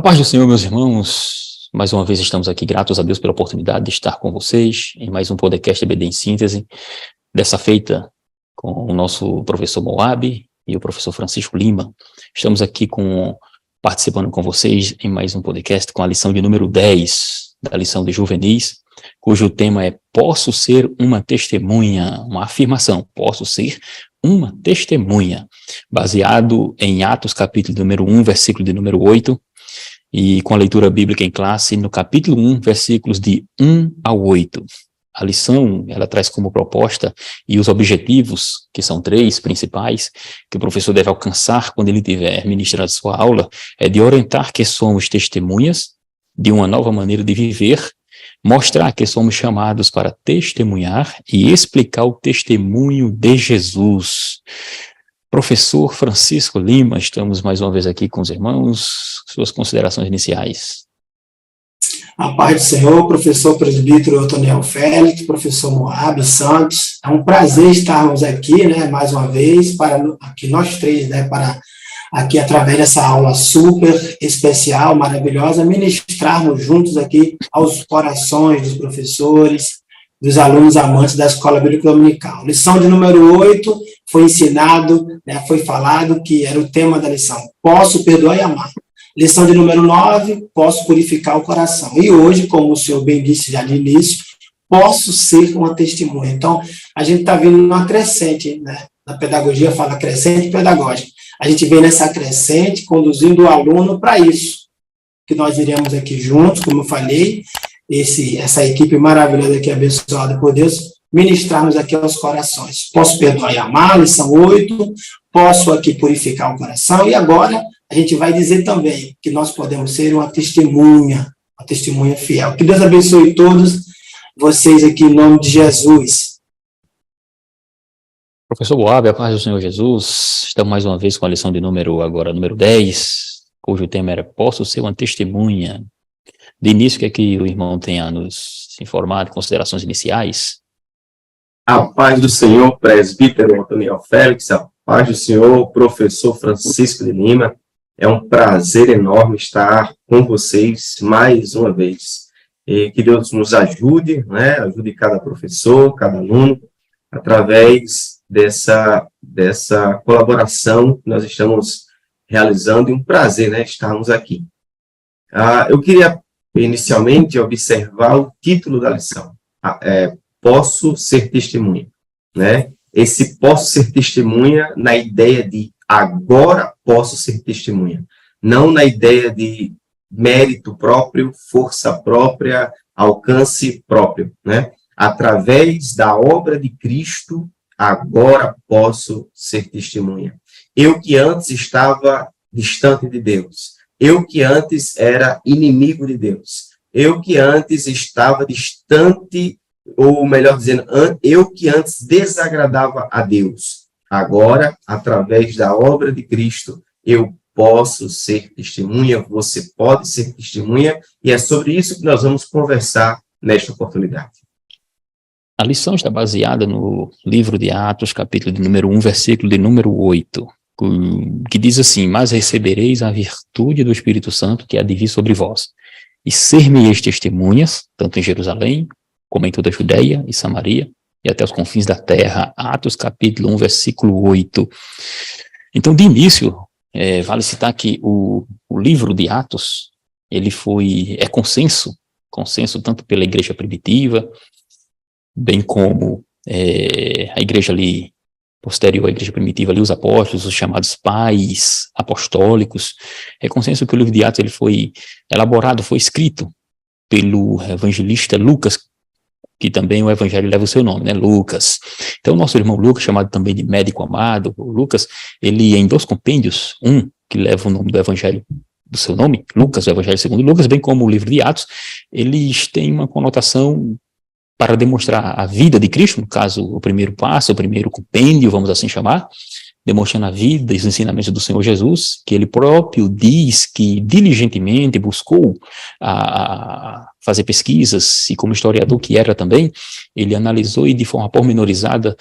A paz do Senhor, meus irmãos. Mais uma vez estamos aqui gratos a Deus pela oportunidade de estar com vocês em mais um podcast EBD em Síntese, dessa feita com o nosso professor Moab e o professor Francisco Lima. Estamos aqui participando com vocês em mais um podcast com a lição de número 10 da lição de Juvenis, cujo tema é Posso ser uma testemunha, uma afirmação, posso ser uma testemunha, baseado em Atos capítulo número 1, versículo de número 8, e com a leitura bíblica em classe no capítulo 1, versículos de 1 a 8. A lição, ela traz como proposta e os objetivos, que são 3 principais, que o professor deve alcançar quando ele estiver ministrando sua aula, é de orientar que somos testemunhas de uma nova maneira de viver, mostrar que somos chamados para testemunhar e explicar o testemunho de Jesus. Professor Francisco Lima, estamos mais uma vez aqui com os irmãos. Suas considerações iniciais. A paz do Senhor, professor presbítero Otoniel Félix, professor Moab Santos. É um prazer estarmos aqui, mais uma vez, aqui nós três, para aqui através dessa aula super especial, maravilhosa, ministrarmos juntos aqui aos corações dos professores, dos alunos amantes da Escola Bíblica Dominical. Lição de número 8 foi ensinado, foi falado que era o tema da lição, posso perdoar e amar. Lição de número 9, posso purificar o coração. E hoje, como o senhor bem disse já de início, posso ser uma testemunha. Então, a gente está vindo numa crescente, na pedagogia fala crescente pedagógica. A gente vem nessa crescente, conduzindo o aluno para isso, que nós iremos aqui juntos, como eu falei, essa equipe maravilhosa aqui, abençoada por Deus, ministrarmos aqui aos corações. Posso perdoar e amar, lição 8, posso aqui purificar o coração, e agora a gente vai dizer também que nós podemos ser uma testemunha fiel. Que Deus abençoe todos vocês aqui em nome de Jesus. Professor Moab, a paz do Senhor Jesus, estamos mais uma vez com a lição de número 10, cujo tema era Posso ser uma testemunha. De início, o que o irmão tem a nos informar, considerações iniciais? A paz do Senhor, presbítero Otoniel Félix, a paz do Senhor, professor Francisco de Lima. É um prazer enorme estar com vocês mais uma vez. E que Deus nos ajude, ajude cada professor, cada aluno, através dessa colaboração que nós estamos realizando, e um prazer estarmos aqui. Eu queria, inicialmente, observar o título da lição. Posso ser testemunha. Esse posso ser testemunha na ideia de agora posso ser testemunha. Não na ideia de mérito próprio, força própria, alcance próprio. Através da obra de Cristo, agora posso ser testemunha. Eu que antes estava distante de Deus. Eu que antes era inimigo de Deus. Eu que antes estava distante, ou melhor dizendo, eu que antes desagradava a Deus. Agora, através da obra de Cristo, eu posso ser testemunha, você pode ser testemunha, e é sobre isso que nós vamos conversar nesta oportunidade. A lição está baseada no livro de Atos, capítulo de número 1, versículo de número 8, que diz assim: Mas recebereis a virtude do Espírito Santo que há de vir sobre vós, e ser-me-eis testemunhas, tanto em Jerusalém, como em toda a Judeia e Samaria, e até os confins da terra. Atos capítulo 1, versículo 8. Então, de início, vale citar que o livro de Atos, ele é consenso tanto pela igreja primitiva, bem como a igreja ali, posterior à igreja primitiva, ali, os apóstolos, os chamados pais apostólicos. É consenso que o livro de Atos ele foi elaborado, foi escrito pelo evangelista Lucas, que também o evangelho leva o seu nome, Lucas. Então, o nosso irmão Lucas, chamado também de médico amado, o Lucas, ele em 2 compêndios, um que leva o nome do evangelho do seu nome, Lucas, o evangelho segundo Lucas, bem como o livro de Atos, eles têm uma conotação para demonstrar a vida de Cristo, no caso, o primeiro passo, o primeiro compêndio, vamos assim chamar, demonstrando a vida e os ensinamentos do Senhor Jesus, que ele próprio diz que diligentemente buscou a fazer pesquisas, e como historiador que era também, ele analisou e de forma pormenorizada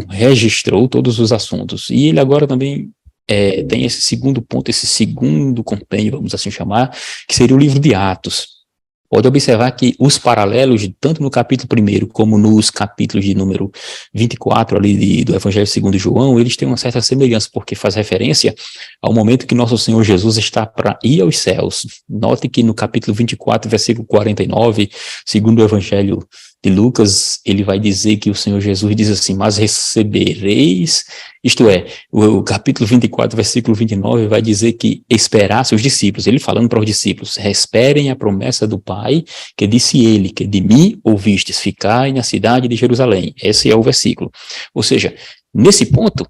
registrou todos os assuntos. E ele agora também tem esse segundo ponto, esse segundo compêndio, vamos assim chamar, que seria o livro de Atos. Pode observar que os paralelos, tanto no capítulo 1 como nos capítulos de número 24 ali do Evangelho segundo João, eles têm uma certa semelhança, porque faz referência ao momento que nosso Senhor Jesus está para ir aos céus. Note que no capítulo 24, versículo 49, segundo o Evangelho de Lucas, ele vai dizer que o Senhor Jesus diz assim, mas recebereis, isto é, o capítulo 24, versículo 29, vai dizer que esperasse os discípulos, ele falando para os discípulos, esperem a promessa do Pai, que disse ele, que de mim ouvistes, ficai na cidade de Jerusalém. Esse é o versículo. Ou seja, nesse ponto,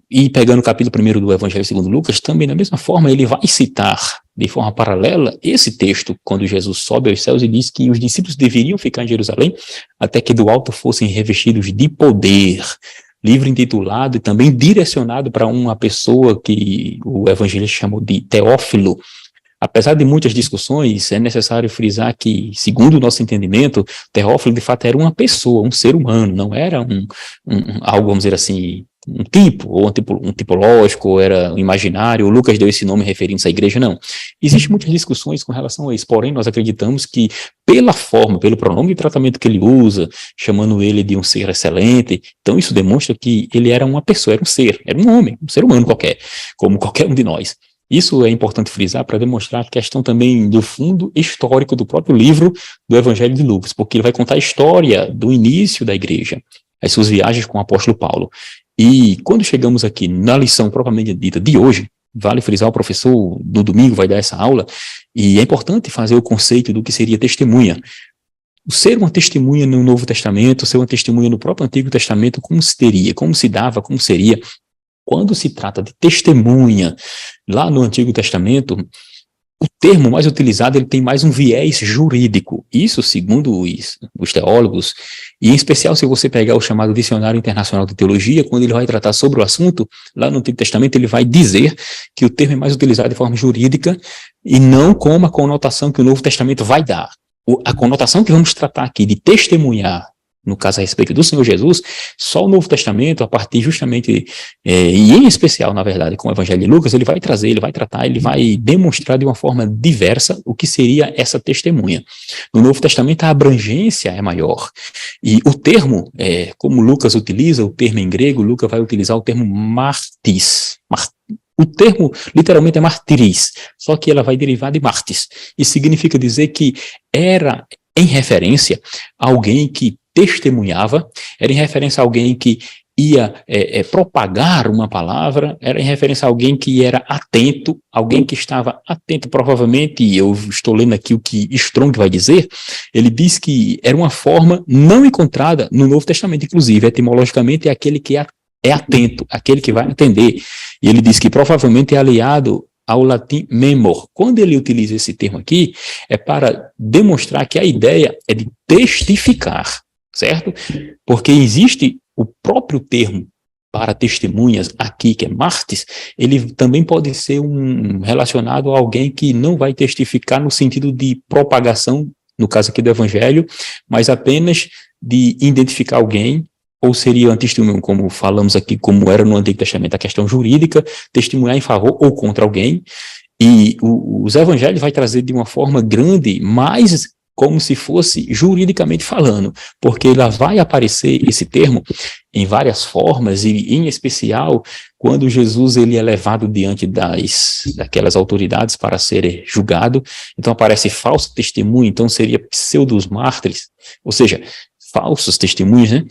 e pegando o capítulo 1 do Evangelho segundo Lucas, também da mesma forma ele vai citar de forma paralela esse texto, quando Jesus sobe aos céus e diz que os discípulos deveriam ficar em Jerusalém até que do alto fossem revestidos de poder. Livro intitulado e também direcionado para uma pessoa que o evangelista chamou de Teófilo. Apesar de muitas discussões, é necessário frisar que, segundo o nosso entendimento, Teófilo de fato era uma pessoa, um ser humano, não era algo, vamos dizer assim, um tipo, ou um tipológico, ou era um imaginário, o Lucas deu esse nome referindo-se à igreja, não. Existem muitas discussões com relação a isso, porém nós acreditamos que pela forma, pelo pronome de tratamento que ele usa, chamando ele de um ser excelente, então isso demonstra que ele era uma pessoa, era um ser, era um homem, um ser humano qualquer, como qualquer um de nós. Isso é importante frisar para demonstrar a questão também do fundo histórico do próprio livro do Evangelho de Lucas, porque ele vai contar a história do início da igreja, as suas viagens com o apóstolo Paulo. E quando chegamos aqui na lição propriamente dita de hoje, vale frisar, o professor no domingo vai dar essa aula, e é importante fazer o conceito do que seria testemunha. Ser uma testemunha no Novo Testamento, ser uma testemunha no próprio Antigo Testamento, como se teria, como se dava, como seria. Quando se trata de testemunha, lá no Antigo Testamento, o termo mais utilizado ele tem mais um viés jurídico. Isso, segundo os teólogos, e em especial se você pegar o chamado Dicionário Internacional de Teologia, quando ele vai tratar sobre o assunto, lá no Antigo Testamento ele vai dizer que o termo é mais utilizado de forma jurídica e não com a conotação que o Novo Testamento vai dar. A conotação que vamos tratar aqui de testemunhar, no caso a respeito do Senhor Jesus, só o Novo Testamento, a partir justamente, e em especial, na verdade, com o Evangelho de Lucas, ele vai trazer, ele vai tratar, ele vai demonstrar de uma forma diversa o que seria essa testemunha. No Novo Testamento a abrangência é maior, e o termo, como Lucas utiliza, o termo em grego, Lucas vai utilizar o termo martis. O termo literalmente é martiris, só que ela vai derivar de martis, e significa dizer que era em referência a alguém que testemunhava, era em referência a alguém que ia propagar uma palavra, era em referência a alguém que era atento, alguém que estava atento, provavelmente, e eu estou lendo aqui o que Strong vai dizer, ele diz que era uma forma não encontrada no Novo Testamento, inclusive, etimologicamente é aquele que é atento, aquele que vai atender, e ele diz que provavelmente é aliado ao latim memor. Quando ele utiliza esse termo aqui, é para demonstrar que a ideia é de testificar, certo? Porque existe o próprio termo para testemunhas aqui, que é martis, ele também pode ser relacionado a alguém que não vai testificar no sentido de propagação, no caso aqui do Evangelho, mas apenas de identificar alguém, ou seria um testemunho, como falamos aqui, como era no Antigo Testamento, a questão jurídica, testemunhar em favor ou contra alguém, e os Evangelhos vai trazer de uma forma grande, mais como se fosse juridicamente falando, porque lá vai aparecer esse termo em várias formas, e em especial quando Jesus ele é levado diante daquelas autoridades para ser julgado, então aparece falso testemunho, então seria pseudos mártires, ou seja, falsos testemunhos, né?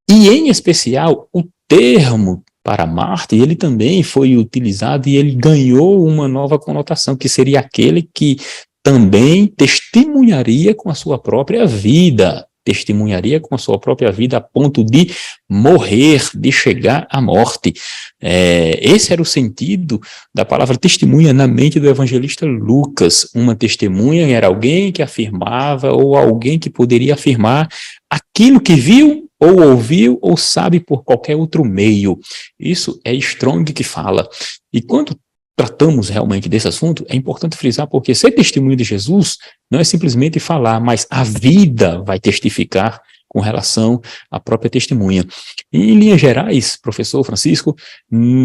E em especial o termo para mártir, ele também foi utilizado e ele ganhou uma nova conotação, que seria aquele que também testemunharia com a sua própria vida, a ponto de morrer, de chegar à morte. Esse era o sentido da palavra testemunha na mente do evangelista Lucas. Uma testemunha era alguém que afirmava, ou alguém que poderia afirmar aquilo que viu, ou ouviu, ou sabe por qualquer outro meio. Isso é Strong que fala. E quando tratamos realmente desse assunto, é importante frisar, porque ser testemunho de Jesus não é simplesmente falar, mas a vida vai testificar com relação à própria testemunha. Em linhas gerais, professor Francisco,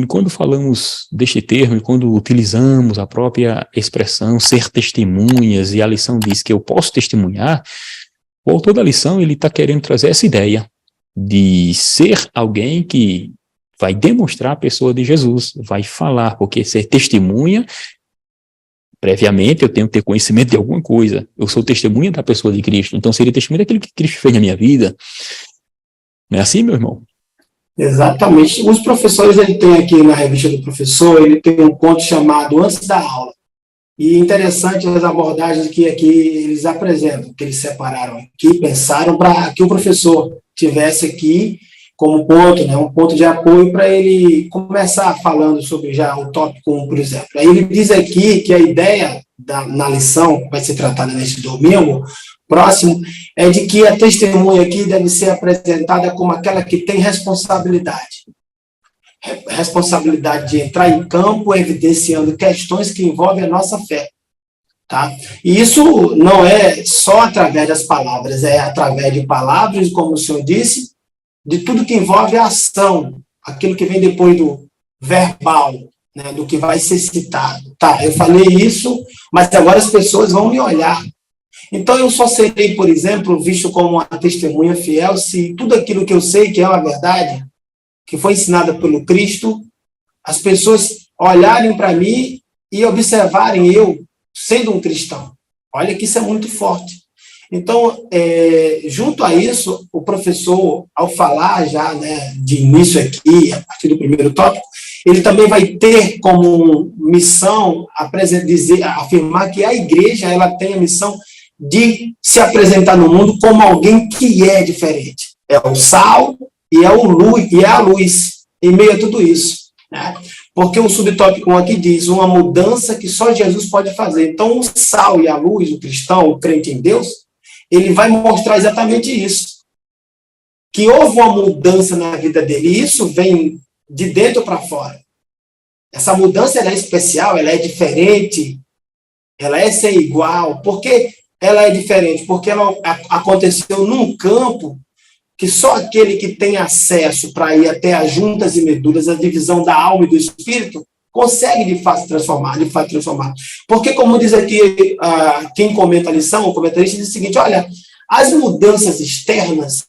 quando falamos deste termo e quando utilizamos a própria expressão ser testemunhas, e a lição diz que eu posso testemunhar, o autor da lição ele está querendo trazer essa ideia de ser alguém que vai demonstrar a pessoa de Jesus, vai falar, porque ser testemunha, previamente eu tenho que ter conhecimento de alguma coisa, eu sou testemunha da pessoa de Cristo, então seria testemunha daquilo que Cristo fez na minha vida. Não é assim, meu irmão? Exatamente. Os professores, ele tem aqui na revista do professor, ele tem um ponto chamado Antes da Aula. E interessante as abordagens que aqui eles apresentam, que eles separaram aqui, pensaram para que o professor tivesse aqui como ponto, né, um ponto de apoio para ele começar falando sobre já o tópico 1, por exemplo. Aí ele diz aqui que a ideia na lição, que vai ser tratada neste domingo próximo, é de que a testemunha aqui deve ser apresentada como aquela que tem responsabilidade. Responsabilidade de entrar em campo, evidenciando questões que envolvem a nossa fé. Tá? E isso não é só através das palavras, é através de palavras, como o senhor disse, de tudo que envolve a ação, aquilo que vem depois do verbal, né, do que vai ser citado. Tá, eu falei isso, mas agora as pessoas vão me olhar. Então eu só serei, por exemplo, visto como uma testemunha fiel se tudo aquilo que eu sei que é uma verdade, que foi ensinada pelo Cristo, as pessoas olharem para mim e observarem eu sendo um cristão. Olha que isso é muito forte. Então, junto a isso, o professor, ao falar já, né, de início aqui, a partir do primeiro tópico, ele também vai ter como missão afirmar que a igreja ela tem a missão de se apresentar no mundo como alguém que é diferente. É o sal e é a luz em meio a tudo isso. Né? Porque o subtópico 1 aqui diz uma mudança que só Jesus pode fazer. Então, o sal e a luz, o cristão, o crente em Deus, ele vai mostrar exatamente isso. Que houve uma mudança na vida dele. E isso vem de dentro para fora. Essa mudança ela é especial, ela é diferente, ela é sem igual. Por que ela é diferente? Porque ela aconteceu num campo que só aquele que tem acesso para ir até as juntas e medulas, a divisão da alma e do espírito, consegue de fato transformar. Porque, como diz aqui quem comenta a lição, o comentarista diz o seguinte, olha, as mudanças externas,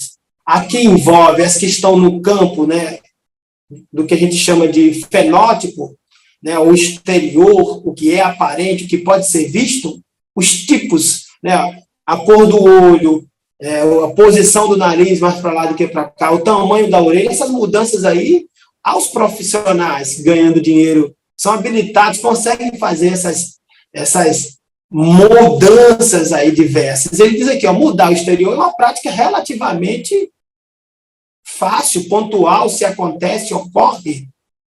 aqui envolve as que estão no campo, né, do que a gente chama de fenótipo, né, o exterior, o que é aparente, o que pode ser visto, os tipos, né, a cor do olho, a posição do nariz mais para lá do que para cá, o tamanho da orelha, essas mudanças aí, aos profissionais ganhando dinheiro, são habilitados, conseguem fazer essas mudanças aí diversas. Ele diz aqui, mudar o exterior é uma prática relativamente fácil, pontual, se acontece, ocorre.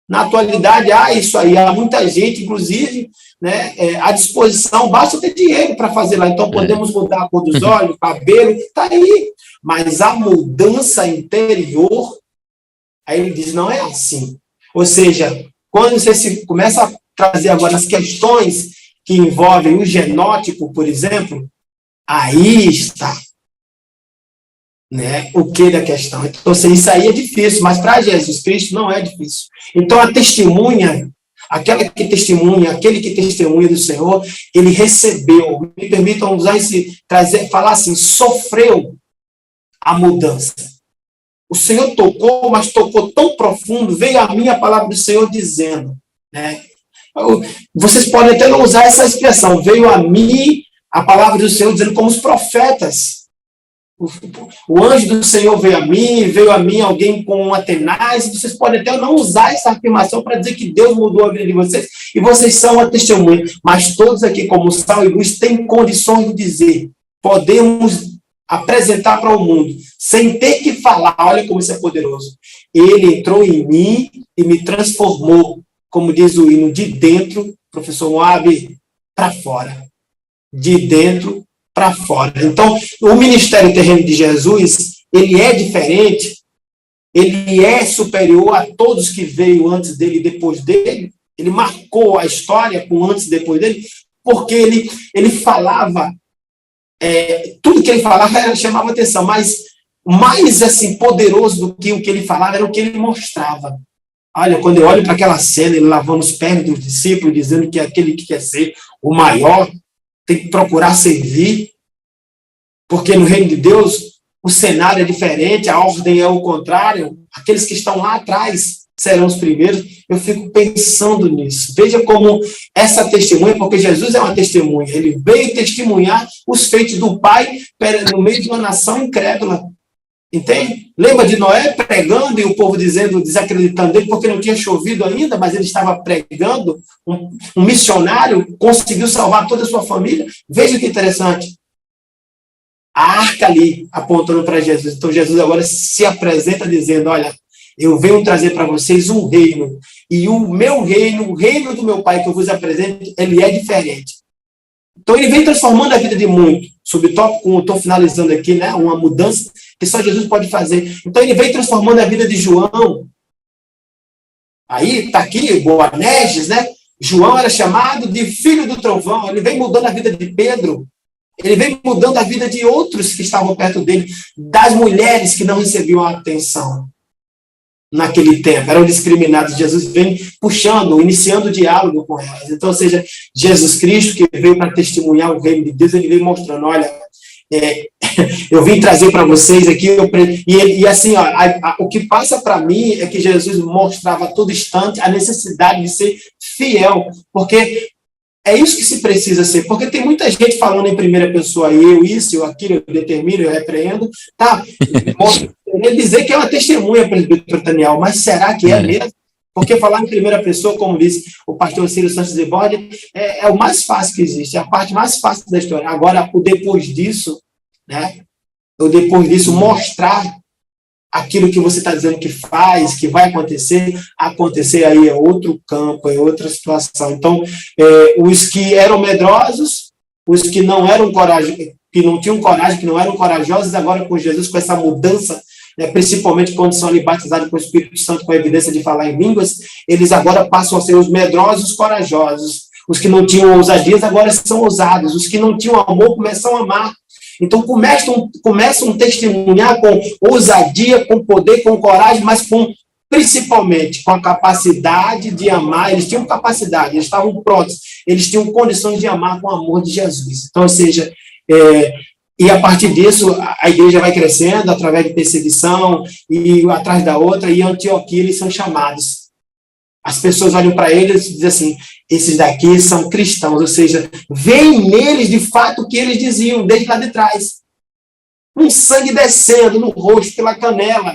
Na atualidade, isso aí, há muita gente, inclusive, né, à disposição, basta ter dinheiro para fazer lá. Então, podemos mudar a cor dos olhos, cabelo, está aí. Mas a mudança interior, aí ele diz, não é assim. Ou seja, quando você começa a trazer agora as questões que envolvem o genótipo, por exemplo, aí está, né, o que da questão. Então, isso aí é difícil, mas para Jesus Cristo não é difícil. Então, a testemunha, aquele que testemunha do Senhor, ele recebeu, me permitam usar falar assim, sofreu a mudança. O Senhor tocou, mas tocou tão profundo, veio a mim a palavra do Senhor dizendo, né? Vocês podem até não usar essa expressão, veio a mim a palavra do Senhor dizendo como os profetas. O anjo do Senhor veio a mim alguém com uma tenaz, vocês podem até não usar essa afirmação para dizer que Deus mudou a vida de vocês, e vocês são a testemunha, mas todos aqui, como sal e luz, têm condições de dizer, podemos apresentar para o mundo, sem ter que falar, olha como isso é poderoso. Ele entrou em mim e me transformou, como diz o hino, de dentro, professor Moab, para fora. De dentro para fora. Então, o ministério terreno de Jesus, ele é diferente, ele é superior a todos que veio antes dele e depois dele, ele marcou a história com antes e depois dele, porque ele falava, tudo que ele falava chamava atenção, mas mais assim poderoso do que o que ele falava era o que ele mostrava. Olha, quando eu olho para aquela cena, ele lavando os pés dos discípulos, dizendo que aquele que quer ser o maior tem que procurar servir, porque no reino de Deus o cenário é diferente, a ordem é o contrário, aqueles que estão lá atrás serão os primeiros. Eu fico pensando nisso. Veja como essa testemunha, porque Jesus é uma testemunha, ele veio testemunhar os feitos do Pai no meio de uma nação incrédula. Entende? Lembra de Noé pregando e o povo dizendo, desacreditando dele, porque não tinha chovido ainda, mas ele estava pregando, um missionário conseguiu salvar toda a sua família. Veja que interessante. A arca ali, apontando para Jesus. Então Jesus agora se apresenta dizendo, olha, eu venho trazer para vocês um reino, e o meu reino, o reino do meu Pai que eu vos apresento, ele é diferente. Então ele vem transformando a vida de muitos. Subtópico 1, estou finalizando aqui, né? Uma mudança que só Jesus pode fazer. Então ele vem transformando a vida de João. Aí está aqui Boanerges, né? João era chamado de filho do trovão. Ele vem mudando a vida de Pedro. Ele vem mudando a vida de outros que estavam perto dele, das mulheres que não recebiam atenção naquele tempo, eram discriminadas. Jesus vem puxando, iniciando o diálogo com elas. Então, ou seja, Jesus Cristo, que veio para testemunhar o reino de Deus, ele vem mostrando, olha, eu vim trazer para vocês aqui, e assim, ó, o que passa para mim é que Jesus mostrava a todo instante a necessidade de ser fiel, porque é isso que se precisa ser, porque tem muita gente falando em primeira pessoa, eu isso, eu aquilo, eu determino, eu repreendo, tá? Ele dizer que é uma testemunha, presbítero Daniel, mas será que é mesmo? Porque falar em primeira pessoa, como disse o pastor Círio Santos de Borges, é o mais fácil que existe, é a parte mais fácil da história. Agora, o depois disso, né? O depois disso, mostrar aquilo que você está dizendo que faz, que vai acontecer aí é outro campo, é outra situação. Então, os que eram medrosos, os que não eram corajosos, que não tinham coragem, que não eram corajosos, agora com Jesus, com essa mudança, né, principalmente quando são ali batizados com o Espírito Santo, com a evidência de falar em línguas, eles agora passam a ser os medrosos corajosos. Os que não tinham ousadias agora são ousados. Os que não tinham amor começam a amar. Então começam a testemunhar com ousadia, com poder, com coragem, mas principalmente com a capacidade de amar. Eles tinham capacidade, eles estavam prontos, eles tinham condições de amar com o amor de Jesus. Então, ou seja, e a partir disso, a igreja vai crescendo através de perseguição, e atrás da outra, e em Antioquia eles são chamados. As pessoas olham para eles e dizem assim, esses daqui são cristãos, ou seja, veem neles de fato o que eles diziam desde lá de trás. Um sangue descendo no rosto, pela canela.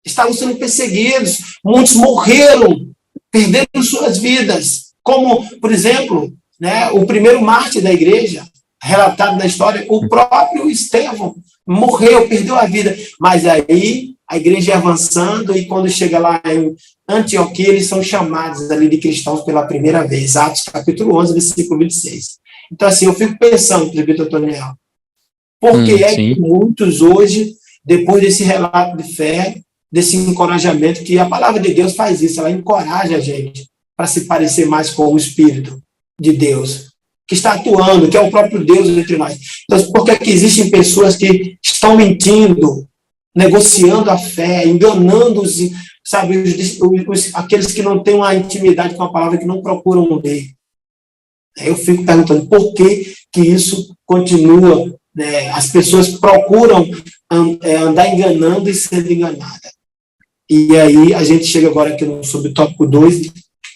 Estavam sendo perseguidos, muitos morreram, perderam suas vidas. Como, por exemplo, né, o primeiro mártir da igreja, relatado na história, o próprio Estevão morreu, perdeu a vida. Mas aí a igreja ia avançando, e quando chega lá em Antioquia, eles são chamados ali de cristãos pela primeira vez. Atos capítulo 11, versículo 26. Então, assim, eu fico pensando, presbítero Toniel, por que é que muitos hoje, depois desse relato de fé, desse encorajamento, que a palavra de Deus faz isso, ela encoraja a gente para se parecer mais com o Espírito de Deus, que está atuando, que é o próprio Deus entre nós. Então, por que é que existem pessoas que estão mentindo, negociando a fé, enganando sabe, aqueles que não têm uma intimidade com a palavra, que não procuram ver? Eu fico perguntando por que isso continua, né? As pessoas procuram andar enganando e sendo enganadas. E aí a gente chega agora aqui no subtópico 2,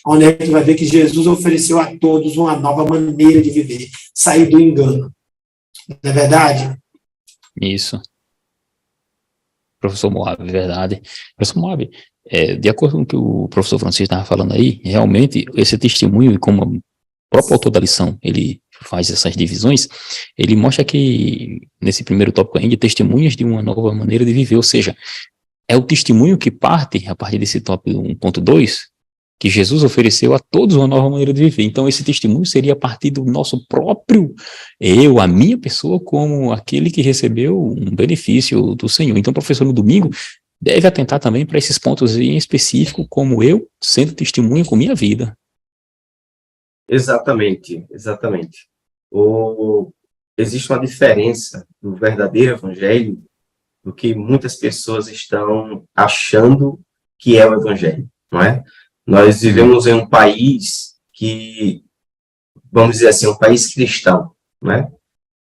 onde a gente vai ver que Jesus ofereceu a todos uma nova maneira de viver, sair do engano. Não é verdade? Isso. Professor Moab, verdade. Professor Moab, de acordo com o que o professor Francisco estava falando aí, realmente esse testemunho, como o próprio autor da lição, ele faz essas divisões, ele mostra que, nesse primeiro tópico ainda, testemunhas de uma nova maneira de viver, ou seja, é o testemunho que parte, a partir desse tópico 1.2, que Jesus ofereceu a todos uma nova maneira de viver. Então, esse testemunho seria a partir do nosso próprio a minha pessoa, como aquele que recebeu um benefício do Senhor. Então, o professor, no domingo, deve atentar também para esses pontos em específico, como eu sendo testemunha com minha vida. Exatamente. Existe uma diferença do verdadeiro evangelho do que muitas pessoas estão achando que é o Evangelho, não é? Nós vivemos em um país que, vamos dizer assim, um país cristão, não é?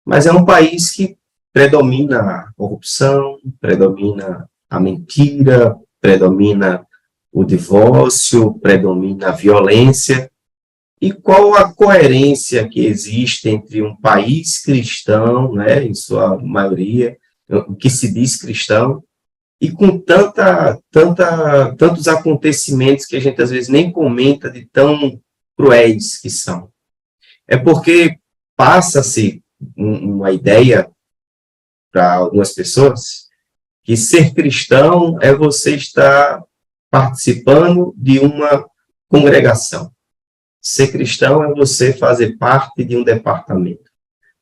Mas é um país que predomina a corrupção, predomina a mentira, predomina o divórcio, predomina a violência. E qual a coerência que existe entre um país cristão, né, em sua maioria, o que se diz cristão, e com tantos acontecimentos que a gente às vezes nem comenta de tão cruéis que são? É porque passa-se uma ideia para algumas pessoas que ser cristão é você estar participando de uma congregação. Ser cristão é você fazer parte de um departamento.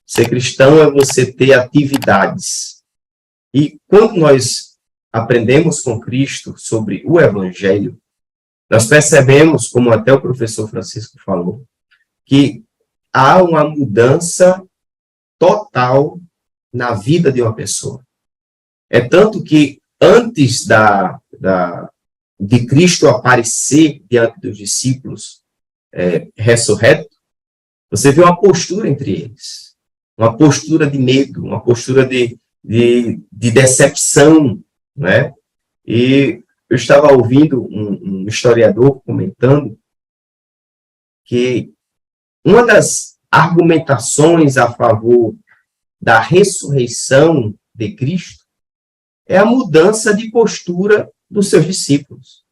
Ser cristão é você ter atividades. E quando nós aprendemos com Cristo sobre o Evangelho, nós percebemos, como até o professor Francisco falou, que há uma mudança total na vida de uma pessoa. É tanto que antes de Cristo aparecer diante dos discípulos, ressurreto, você vê uma postura entre eles, uma postura de medo, uma postura de decepção, né? E eu estava ouvindo um historiador comentando que uma das argumentações a favor da ressurreição de Cristo é a mudança de postura dos seus discípulos.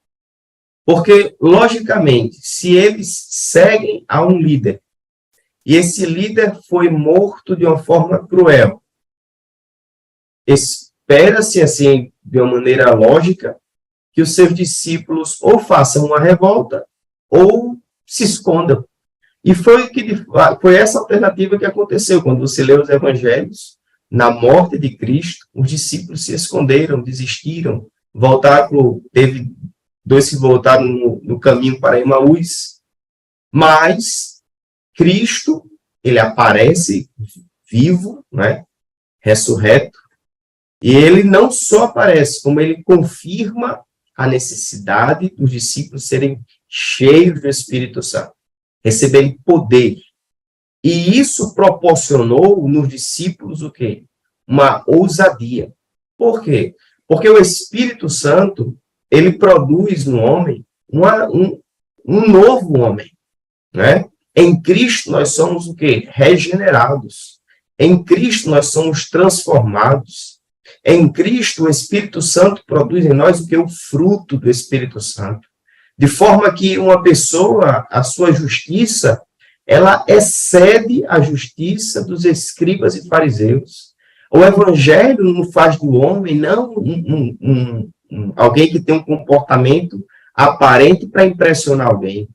Porque, logicamente, se eles seguem a um líder, e esse líder foi morto de uma forma cruel, espera-se, assim, de uma maneira lógica, que os seus discípulos ou façam uma revolta ou se escondam. E foi essa alternativa que aconteceu. Quando você lê os evangelhos, na morte de Cristo, os discípulos se esconderam, desistiram, teve dois que voltaram no caminho para Emaús, mas Cristo, ele aparece vivo, né, ressurreto, e ele não só aparece, como ele confirma a necessidade dos discípulos serem cheios do Espírito Santo, receberem poder. E isso proporcionou nos discípulos o quê? Uma ousadia. Por quê? Porque o Espírito Santo, ele produz no homem um novo homem, né? Em Cristo nós somos o quê? Regenerados. Em Cristo nós somos transformados. Em Cristo o Espírito Santo produz em nós o quê? O fruto do Espírito Santo. De forma que uma pessoa, a sua justiça, ela excede a justiça dos escribas e fariseus. O Evangelho não faz do homem não alguém que tem um comportamento aparente para impressionar alguém,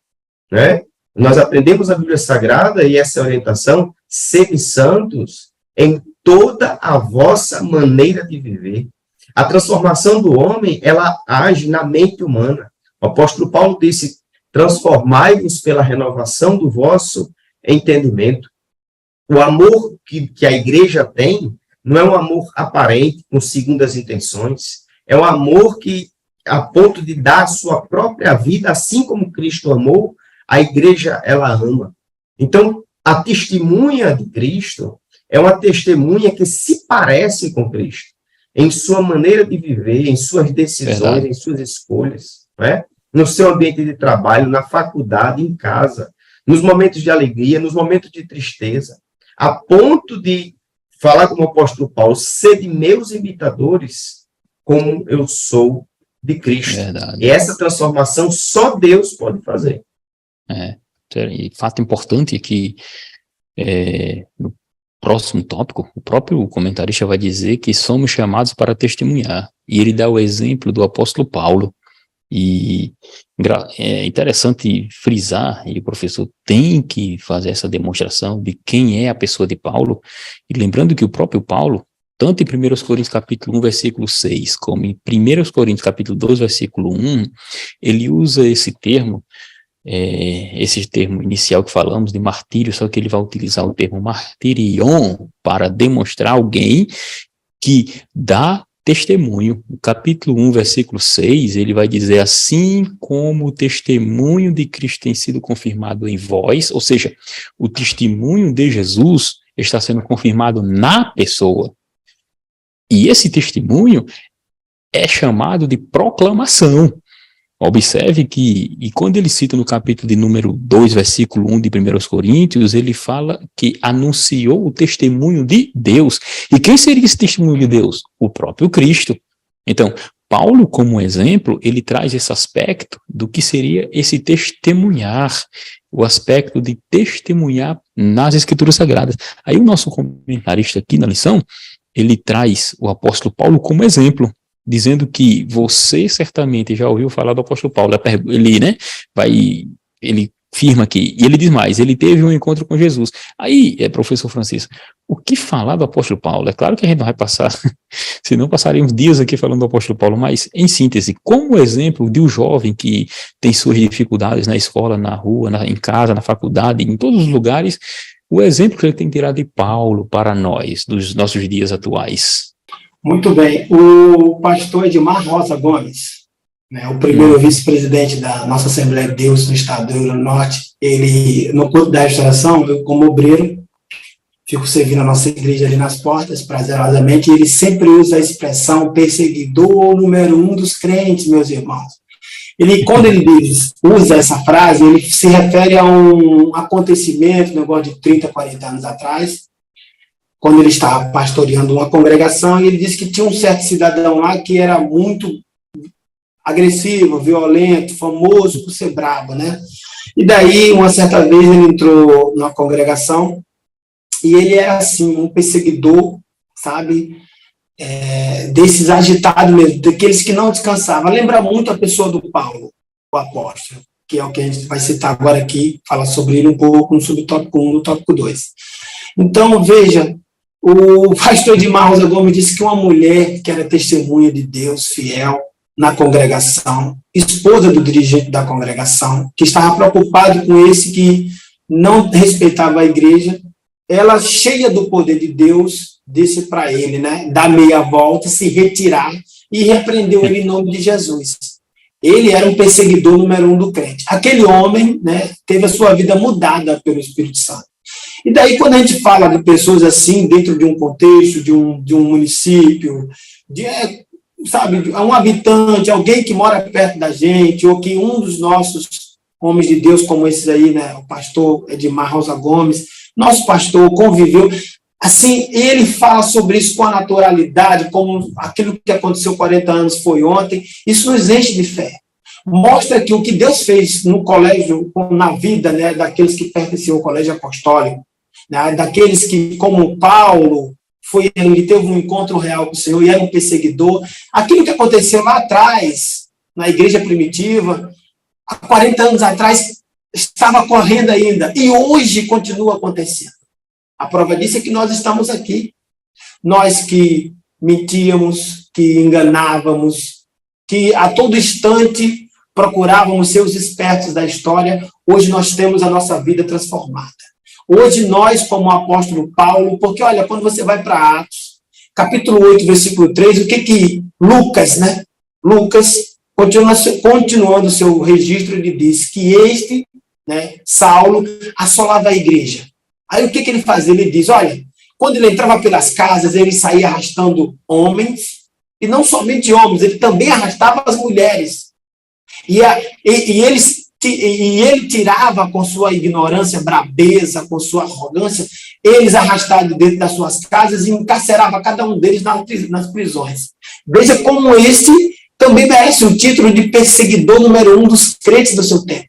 né? Nós aprendemos a Bíblia Sagrada e essa orientação, sede santos em toda a vossa maneira de viver. A transformação do homem, ela age na mente humana. O apóstolo Paulo disse, transformai-vos pela renovação do vosso entendimento. O amor que a igreja tem não é um amor aparente, com segundas intenções. É um amor que, a ponto de dar a sua própria vida, assim como Cristo amou, a igreja, ela ama. Então, a testemunha de Cristo é uma testemunha que se parece com Cristo, em sua maneira de viver, em suas decisões, verdade, em suas escolhas, não é? No seu ambiente de trabalho, na faculdade, em casa, nos momentos de alegria, nos momentos de tristeza, a ponto de falar como o apóstolo Paulo, sede meus imitadores, como eu sou de Cristo. Verdade. E essa transformação só Deus pode fazer. E fato importante é que no próximo tópico, o próprio comentarista vai dizer que somos chamados para testemunhar. E ele dá o exemplo do apóstolo Paulo. E é interessante frisar, e o professor tem que fazer essa demonstração de quem é a pessoa de Paulo, e lembrando que o próprio Paulo, tanto em 1 Coríntios capítulo 1, versículo 6, como em 1 Coríntios capítulo 2, versículo 1, ele usa esse termo inicial que falamos de martírio, só que ele vai utilizar o termo martirion para demonstrar alguém que dá testemunho. No capítulo 1, versículo 6, ele vai dizer: assim como o testemunho de Cristo tem sido confirmado em vós, ou seja, o testemunho de Jesus está sendo confirmado na pessoa. E esse testemunho é chamado de proclamação. Observe que, e quando ele cita no capítulo de número 2, versículo 1 de 1 Coríntios, ele fala que anunciou o testemunho de Deus. E quem seria esse testemunho de Deus? O próprio Cristo. Então, Paulo, como exemplo, ele traz esse aspecto do que seria esse testemunhar, o aspecto de testemunhar nas Escrituras Sagradas. Aí o nosso comentarista aqui na lição, ele traz o apóstolo Paulo como exemplo, dizendo que você certamente já ouviu falar do apóstolo Paulo. Ele afirma aqui, e ele diz mais, ele teve um encontro com Jesus. Aí, professor Francisco, o que falar do apóstolo Paulo? É claro que a gente não vai passar, senão passaríamos dias aqui falando do apóstolo Paulo, mas, em síntese, como exemplo de um jovem que tem suas dificuldades na escola, na rua, em casa, na faculdade, em todos os lugares, o exemplo que ele tem tirado de Paulo para nós, dos nossos dias atuais. Muito bem. O pastor Edmar Rosa Gomes, né, o primeiro vice-presidente da nossa Assembleia de Deus no estado do Rio Grande do Norte, ele, no culto da restauração, eu como obreiro, fico servindo a nossa igreja ali nas portas, prazerosamente, e ele sempre usa a expressão perseguidor número 1 dos crentes, meus irmãos. Quando ele usa essa frase, ele se refere a um acontecimento, um negócio de 30, 40 anos atrás, quando ele estava pastoreando uma congregação, e ele disse que tinha um certo cidadão lá que era muito agressivo, violento, famoso por ser brabo, né? E daí, uma certa vez, ele entrou na congregação, e ele era, assim, um perseguidor, sabe, desses agitados mesmo, daqueles que não descansavam. Lembra muito a pessoa do Paulo, o apóstolo, que é o que a gente vai citar agora aqui, falar sobre ele um pouco no subtópico 1, no tópico 2. Então, veja, o pastor Edmar Rosa Gomes disse que uma mulher que era testemunha de Deus, fiel, na congregação, esposa do dirigente da congregação, que estava preocupado com esse que não respeitava a igreja, ela, cheia do poder de Deus, disse para ele, né, dar meia volta, se retirar, e repreendeu ele em nome de Jesus. Ele era um perseguidor número 1 do crente. Aquele homem, né, teve a sua vida mudada pelo Espírito Santo. E daí, quando a gente fala de pessoas assim, dentro de um contexto, de um município, sabe, um habitante, alguém que mora perto da gente, ou que um dos nossos homens de Deus, como esses aí, né, o pastor Edmar Rosa Gomes, nosso pastor conviveu, assim, ele fala sobre isso com a naturalidade, como aquilo que aconteceu 40 anos foi ontem. Isso nos enche de fé. Mostra que o que Deus fez no colégio, na vida, né, daqueles que pertenciam ao colégio apostólico, né, daqueles que, como Paulo, ele teve um encontro real com o Senhor e era um perseguidor. Aquilo que aconteceu lá atrás, na igreja primitiva, há 40 anos atrás, estava correndo ainda, e hoje continua acontecendo. A prova disso é que nós estamos aqui. Nós que mentíamos, que enganávamos, que a todo instante procurávamos ser os espertos da história, hoje nós temos a nossa vida transformada. Hoje nós, como o apóstolo Paulo, porque olha, quando você vai para Atos, capítulo 8, versículo 3, o que Lucas, né? Lucas, continuando o seu registro, ele diz que este, né, Saulo, assolava a igreja. Aí o que ele fazia? Ele diz, olha, quando ele entrava pelas casas, ele saía arrastando homens, e não somente homens, ele também arrastava as mulheres. E ele tirava com sua ignorância, brabeza, com sua arrogância, eles arrastados dentro das suas casas e encarcerava cada um deles nas prisões. Veja como esse também merece o título de perseguidor número 1 dos crentes do seu tempo.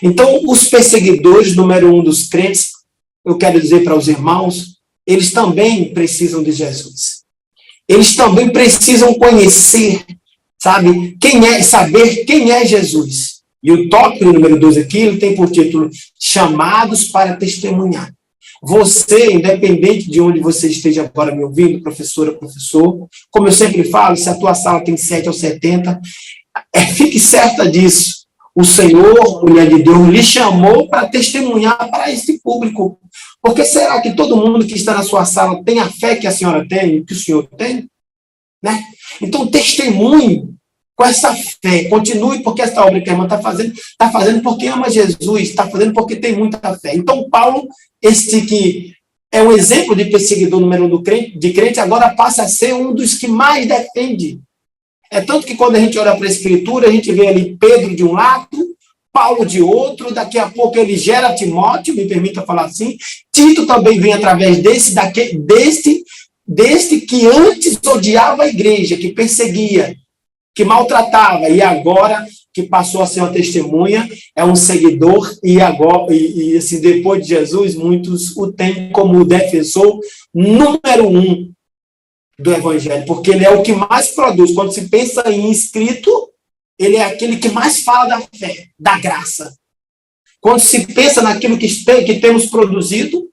Então, os perseguidores número 1 dos crentes, eu quero dizer para os irmãos, eles também precisam de Jesus. Eles também precisam conhecer, sabe, saber quem é Jesus. E o tópico número 2 aqui, ele tem por título Chamados para Testemunhar. Você, independente de onde você esteja agora me ouvindo, professora, professor, como eu sempre falo, se a tua sala tem 7 ou 70, fique certa disso. O Senhor, mulher de Deus, lhe chamou para testemunhar para esse público. Porque será que todo mundo que está na sua sala tem a fé que a senhora tem, que o senhor tem? Né? Então, testemunhe com essa fé, continue, porque essa obra que a irmã está fazendo porque ama Jesus, está fazendo porque tem muita fé. Então, Paulo, este que é um exemplo de perseguidor número 1 de crente, agora passa a ser um dos que mais defende. É tanto que quando a gente olha para a Escritura, a gente vê ali Pedro de um lado, Paulo de outro, daqui a pouco ele gera Timóteo, me permita falar assim, Tito também vem através deste que antes odiava a igreja, que perseguia, que maltratava, e agora que passou a ser uma testemunha, é um seguidor, e agora, assim, depois de Jesus, muitos o têm como defensor número 1 do Evangelho, porque ele é o que mais produz. Quando se pensa em escrito, ele é aquele que mais fala da fé, da graça. Quando se pensa naquilo que temos produzido,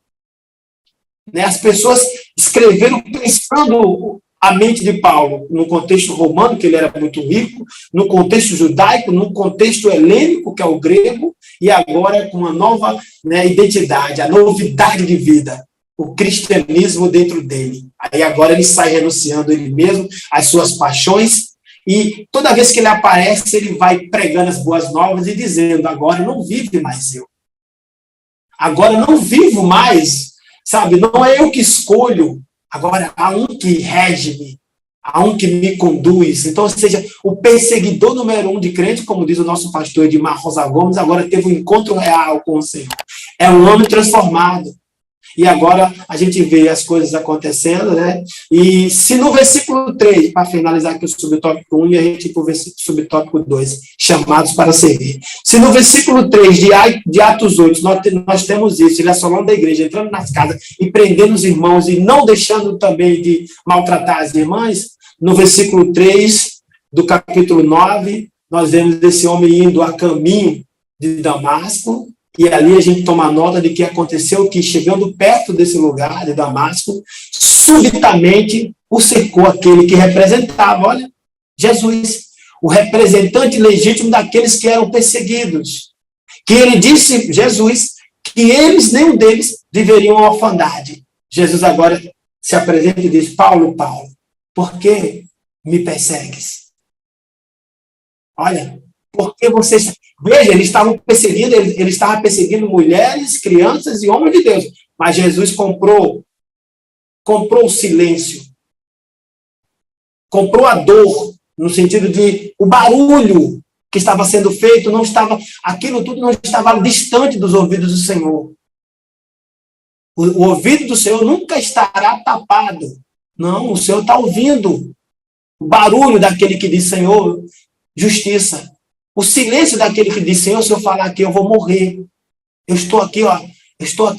né, as pessoas escreveram pensando a mente de Paulo no contexto romano, que ele era muito rico, no contexto judaico, no contexto helênico, que é o grego, e agora com uma nova, né, identidade, a novidade de vida, o cristianismo dentro dele. Aí agora ele sai renunciando ele mesmo, as suas paixões, e toda vez que ele aparece, ele vai pregando as boas novas e dizendo, agora não vive mais eu. Agora não vivo mais, sabe, não é eu que escolho, agora há um que rege-me, há um que me conduz. Então, ou seja, o perseguidor número 1 de crente, como diz o nosso pastor Edmar Rosa Gomes, agora teve um encontro real com o Senhor. É um homem transformado. E agora a gente vê as coisas acontecendo, né? E se no versículo 3, para finalizar aqui o subtópico 1, e a gente ir para o subtópico 2, chamados para servir. Se no versículo 3 de Atos 8, nós temos isso, ele assolando da igreja, entrando nas casas e prendendo os irmãos e não deixando também de maltratar as irmãs, no versículo 3 do capítulo 9, nós vemos esse homem indo a caminho de Damasco. E ali a gente toma nota de que aconteceu que, chegando perto desse lugar de Damasco, subitamente o cercou aquele que representava, olha, Jesus, o representante legítimo daqueles que eram perseguidos. Que ele disse, Jesus, que eles, nenhum deles, viveriam a orfandade. Jesus agora se apresenta e diz, Paulo, Paulo, por que me persegues? Olha, porque vocês... Veja, ele estava perseguindo mulheres, crianças e homens de Deus. Mas Jesus comprou o silêncio. Comprou a dor, no sentido de o barulho que estava sendo feito, aquilo tudo não estava distante dos ouvidos do Senhor. O ouvido do Senhor nunca estará tapado. Não, o Senhor está ouvindo o barulho daquele que diz, Senhor, justiça. O silêncio daquele que diz, Senhor, se eu falar aqui, eu vou morrer. Eu estou aqui,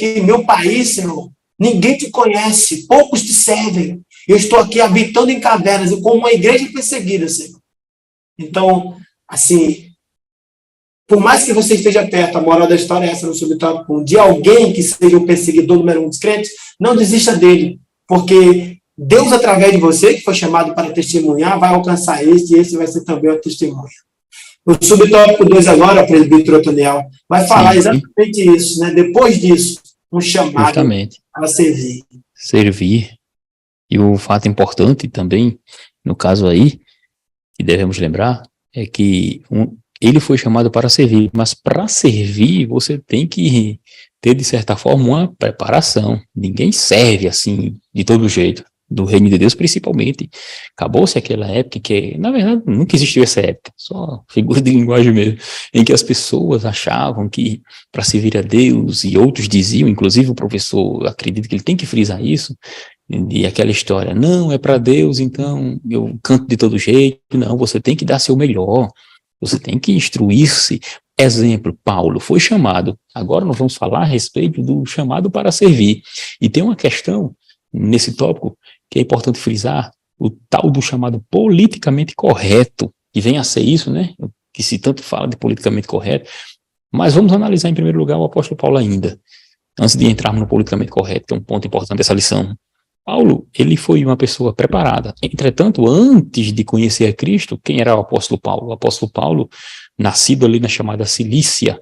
em meu país, Senhor. Ninguém te conhece, poucos te servem. Eu estou aqui habitando em cavernas, como uma igreja perseguida, Senhor. Então, assim, por mais que você esteja perto, a moral da história é essa no subtópico 1, de alguém que seja o perseguidor número 1 dos crentes, não desista dele, porque Deus, através de você, que foi chamado para testemunhar, vai alcançar esse, e esse vai ser também o testemunho. O subtópico 2 agora, presbítero Otoniel, vai falar exatamente isso, né? Depois disso, um chamado justamente para servir. Servir. E o fato importante também, no caso aí, que devemos lembrar, é que ele foi chamado para servir, mas para servir você tem que ter, de certa forma, uma preparação. Ninguém serve assim, de todo jeito. Do reino de Deus, principalmente. Acabou-se aquela época que, na verdade, nunca existiu essa época, só figura de linguagem mesmo, em que as pessoas achavam que para servir a Deus, e outros diziam, inclusive o professor, acredito que ele tem que frisar isso, e aquela história, não, é para Deus, então eu canto de todo jeito. Não, você tem que dar seu melhor, você tem que instruir-se. Exemplo, Paulo foi chamado, agora nós vamos falar a respeito do chamado para servir, e tem uma questão nesse tópico que é importante frisar, o tal do chamado politicamente correto, que vem a ser isso, né, que se tanto fala de politicamente correto, mas vamos analisar em primeiro lugar o apóstolo Paulo ainda, antes de entrarmos no politicamente correto, que é um ponto importante dessa lição. Paulo, ele foi uma pessoa preparada, entretanto, antes de conhecer a Cristo, quem era o apóstolo Paulo? O apóstolo Paulo, nascido ali na chamada Cilícia,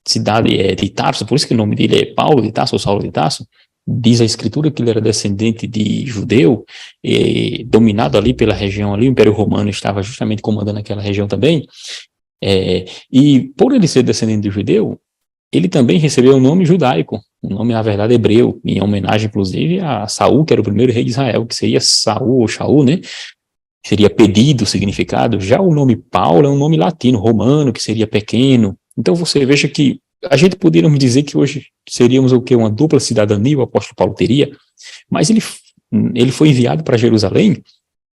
cidade de Tarso, por isso que o nome dele é Paulo de Tarso, ou Saulo de Tarso, diz a Escritura que ele era descendente de judeu, dominado ali pela região ali, o Império Romano estava justamente comandando aquela região também, e por ele ser descendente de judeu, ele também recebeu um nome judaico, um nome, na verdade, hebreu, em homenagem, inclusive, a Saul, que era o primeiro rei de Israel, que seria Saul ou Shaul, né? Seria pedido o significado. Já o nome Paulo é um nome latino, romano, que seria pequeno. Então você veja que a gente poderíamos dizer que hoje seríamos o quê? Uma dupla cidadania, o apóstolo Paulo teria, mas ele foi enviado para Jerusalém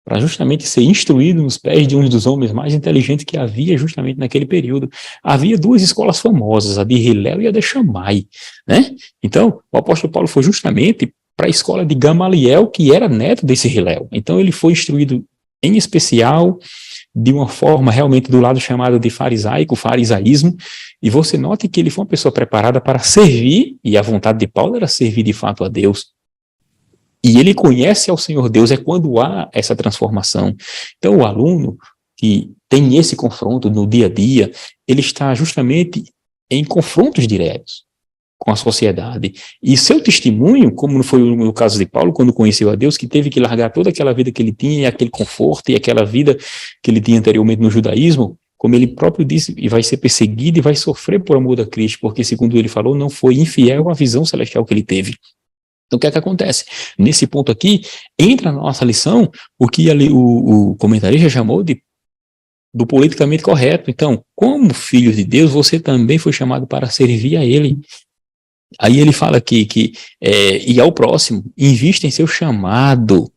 para justamente ser instruído nos pés de um dos homens mais inteligentes que havia justamente naquele período. Havia duas escolas famosas, a de Hillel e a de Shammai, né? Então, o apóstolo Paulo foi justamente para a escola de Gamaliel, que era neto desse Hillel. Então, ele foi instruído, em especial, de uma forma realmente do lado chamado de farisaico, farisaísmo, e você note que ele foi uma pessoa preparada para servir, e a vontade de Paulo era servir de fato a Deus. E ele conhece ao Senhor Deus, é quando há essa transformação. Então, o aluno que tem esse confronto no dia a dia, ele está justamente em confrontos diretos com a sociedade. E seu testemunho, como não foi no caso de Paulo, quando conheceu a Deus, que teve que largar toda aquela vida que ele tinha, e aquele conforto, e aquela vida que ele tinha anteriormente no judaísmo, como ele próprio disse, e vai ser perseguido e vai sofrer por amor a Cristo, porque, segundo ele falou, não foi infiel à visão celestial que ele teve. Então, o que é que acontece? Nesse ponto aqui, entra na nossa lição o que ali o comentarista chamou do politicamente correto. Então, como filho de Deus, você também foi chamado para servir a Ele. Aí ele fala aqui e ao próximo, invista em seu chamado,